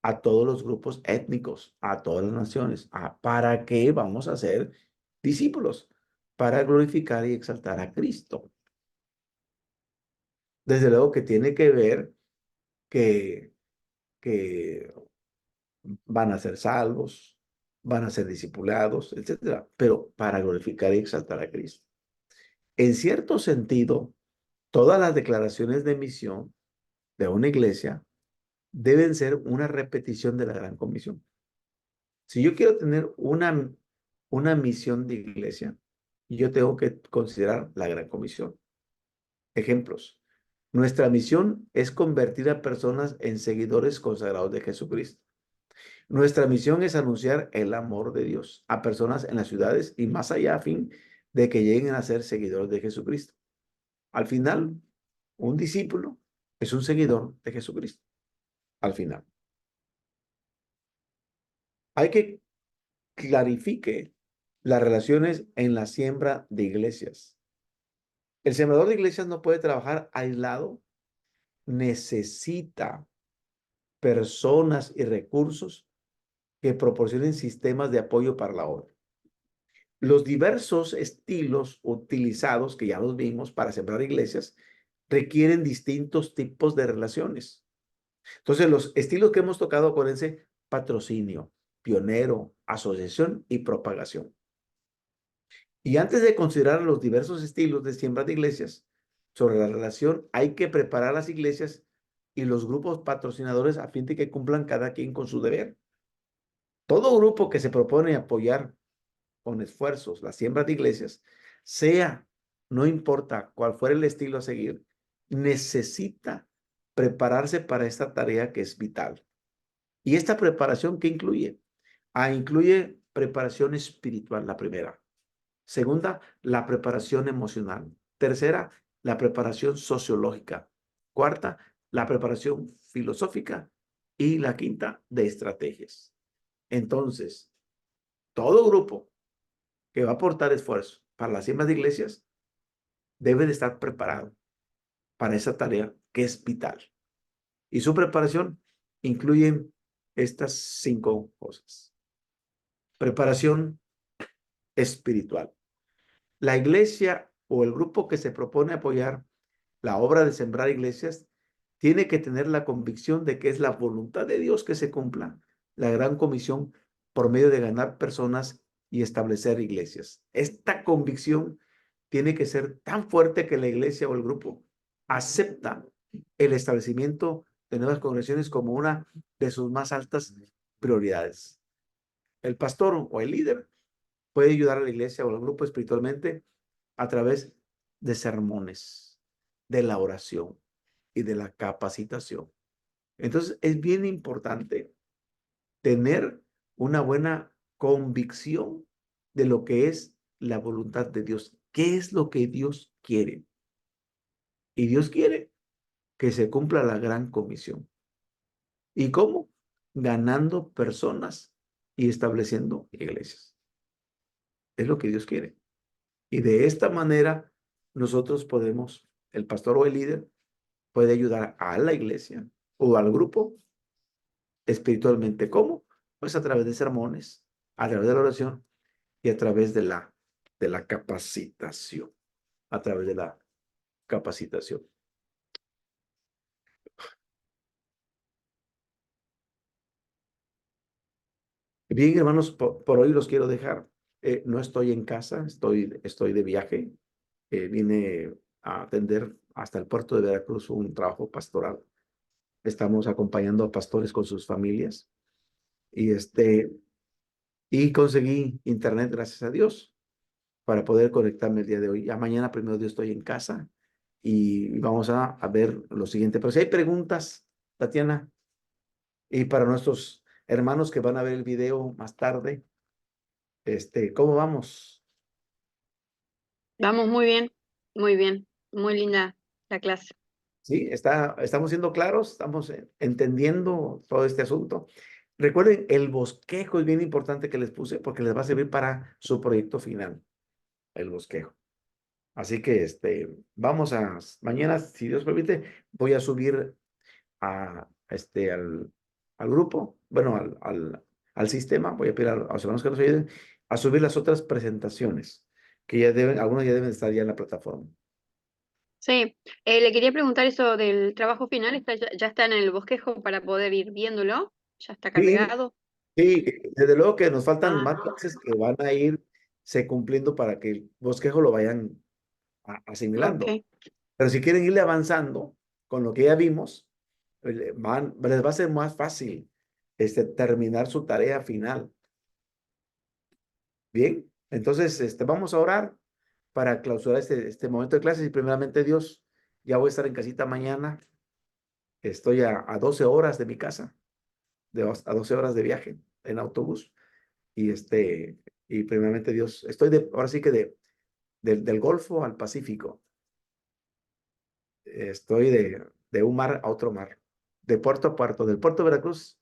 S1: a todos los grupos étnicos, a todas las naciones. ¿Para qué vamos a hacer discípulos? Para glorificar y exaltar a Cristo. Desde luego que tiene que ver que van a ser salvos, van a ser discipulados, etcétera, pero para glorificar y exaltar a Cristo. En cierto sentido, todas las declaraciones de misión de una iglesia deben ser una repetición de la gran comisión. Si yo quiero tener una misión de iglesia, yo tengo que considerar la gran comisión. Ejemplos. Nuestra misión es convertir a personas en seguidores consagrados de Jesucristo. Nuestra misión es anunciar el amor de Dios a personas en las ciudades y más allá a fin de que lleguen a ser seguidores de Jesucristo. Al final, un discípulo es un seguidor de Jesucristo. Al final. Hay que clarifique las relaciones en la siembra de iglesias. El sembrador de iglesias no puede trabajar aislado, necesita personas y recursos que proporcionen sistemas de apoyo para la obra. Los diversos estilos utilizados, que ya los vimos para sembrar iglesias, requieren distintos tipos de relaciones. Entonces, los estilos que hemos tocado, acuérdense, patrocinio, pionero, asociación y propagación. Y antes de considerar los diversos estilos de siembra de iglesias, sobre la relación, hay que preparar las iglesias y los grupos patrocinadores a fin de que cumplan cada quien con su deber. Todo grupo que se propone apoyar con esfuerzos la siembra de iglesias, sea, no importa cuál fuera el estilo a seguir, necesita prepararse para esta tarea que es vital. ¿Y esta preparación qué incluye? Incluye preparación espiritual, la primera. Segunda, la preparación emocional. Tercera, la preparación sociológica. Cuarta, la preparación filosófica. Y la quinta, de estrategias. Entonces, todo grupo que va a aportar esfuerzo para la siembra de iglesias debe de estar preparado para esa tarea que es vital. Y su preparación incluye estas 5 cosas. Preparación espiritual. La iglesia o el grupo que se propone apoyar la obra de sembrar iglesias tiene que tener la convicción de que es la voluntad de Dios que se cumpla la gran comisión por medio de ganar personas y establecer iglesias. Esta convicción tiene que ser tan fuerte que la iglesia o el grupo acepta el establecimiento de nuevas congregaciones como una de sus más altas prioridades. El pastor o el líder puede ayudar a la iglesia o al grupo espiritualmente a través de sermones, de la oración y de la capacitación. Entonces, es bien importante tener una buena convicción de lo que es la voluntad de Dios. ¿Qué es lo que Dios quiere? Y Dios quiere que se cumpla la gran comisión. ¿Y cómo? Ganando personas y estableciendo iglesias. Es lo que Dios quiere. Y de esta manera nosotros podemos, el pastor o el líder puede ayudar a la iglesia o al grupo espiritualmente. ¿Cómo? Pues a través de sermones, a través de la oración y a través de la capacitación. A través de la capacitación. Bien, hermanos, por hoy los quiero dejar. No estoy en casa, estoy de viaje. Vine a atender hasta el puerto de Veracruz un trabajo pastoral. Estamos acompañando a pastores con sus familias y conseguí internet, gracias a Dios, para poder conectarme el día de hoy. Ya mañana, primero Dios, estoy en casa y vamos a ver lo siguiente. Pero si hay preguntas, Tatiana, y para nuestros hermanos que van a ver el video más tarde, ¿cómo vamos?
S2: Vamos muy bien, muy linda la clase.
S1: Sí, estamos siendo claros, estamos entendiendo todo este asunto. Recuerden, el bosquejo es bien importante que les puse porque les va a servir para su proyecto final, el bosquejo. Así que mañana, si Dios permite, voy a subir al grupo, bueno, al sistema, voy a pedir a los hermanos que nos ayuden a subir las otras presentaciones, que algunos ya deben estar ya en la plataforma.
S2: Sí, le quería preguntar eso del trabajo final, ya está en el bosquejo para poder ir viéndolo, ya está
S1: Sí,
S2: cargado.
S1: sí, desde luego que nos faltan
S2: Ah,
S1: más clases que van a irse cumpliendo para que el bosquejo lo vayan asimilando.
S2: ok.
S1: Pero si quieren irle avanzando con lo que ya vimos, les va a ser más fácil terminar su tarea final. Bien, entonces vamos a orar para clausurar este momento de clases y primeramente Dios, ya voy a estar en casita mañana. Estoy a 12 horas de mi casa, a 12 horas de viaje en autobús y y primeramente Dios, ahora sí que del Golfo al Pacífico. Estoy de un mar a otro mar, de puerto a puerto, del puerto de Veracruz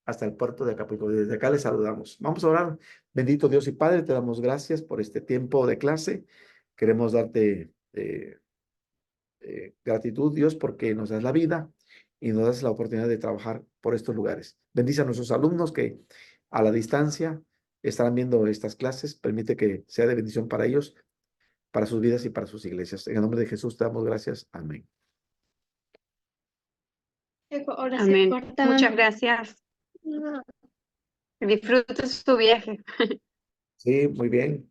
S1: hasta el puerto de Acapulco. Desde acá les saludamos. Vamos a orar. Bendito Dios y Padre, te damos gracias por este tiempo de clase. Queremos darte gratitud, Dios, porque nos das la vida y nos das la oportunidad de trabajar por estos lugares. Bendice a nuestros alumnos que a la distancia estarán viendo estas clases. Permite que sea de bendición para ellos, para sus vidas y para sus iglesias. En el nombre de Jesús te damos gracias. Amén.
S3: Ahora se
S2: Amén.
S3: corta.
S2: Muchas gracias.
S3: No.
S2: Disfrute su viaje.
S1: Sí, muy bien.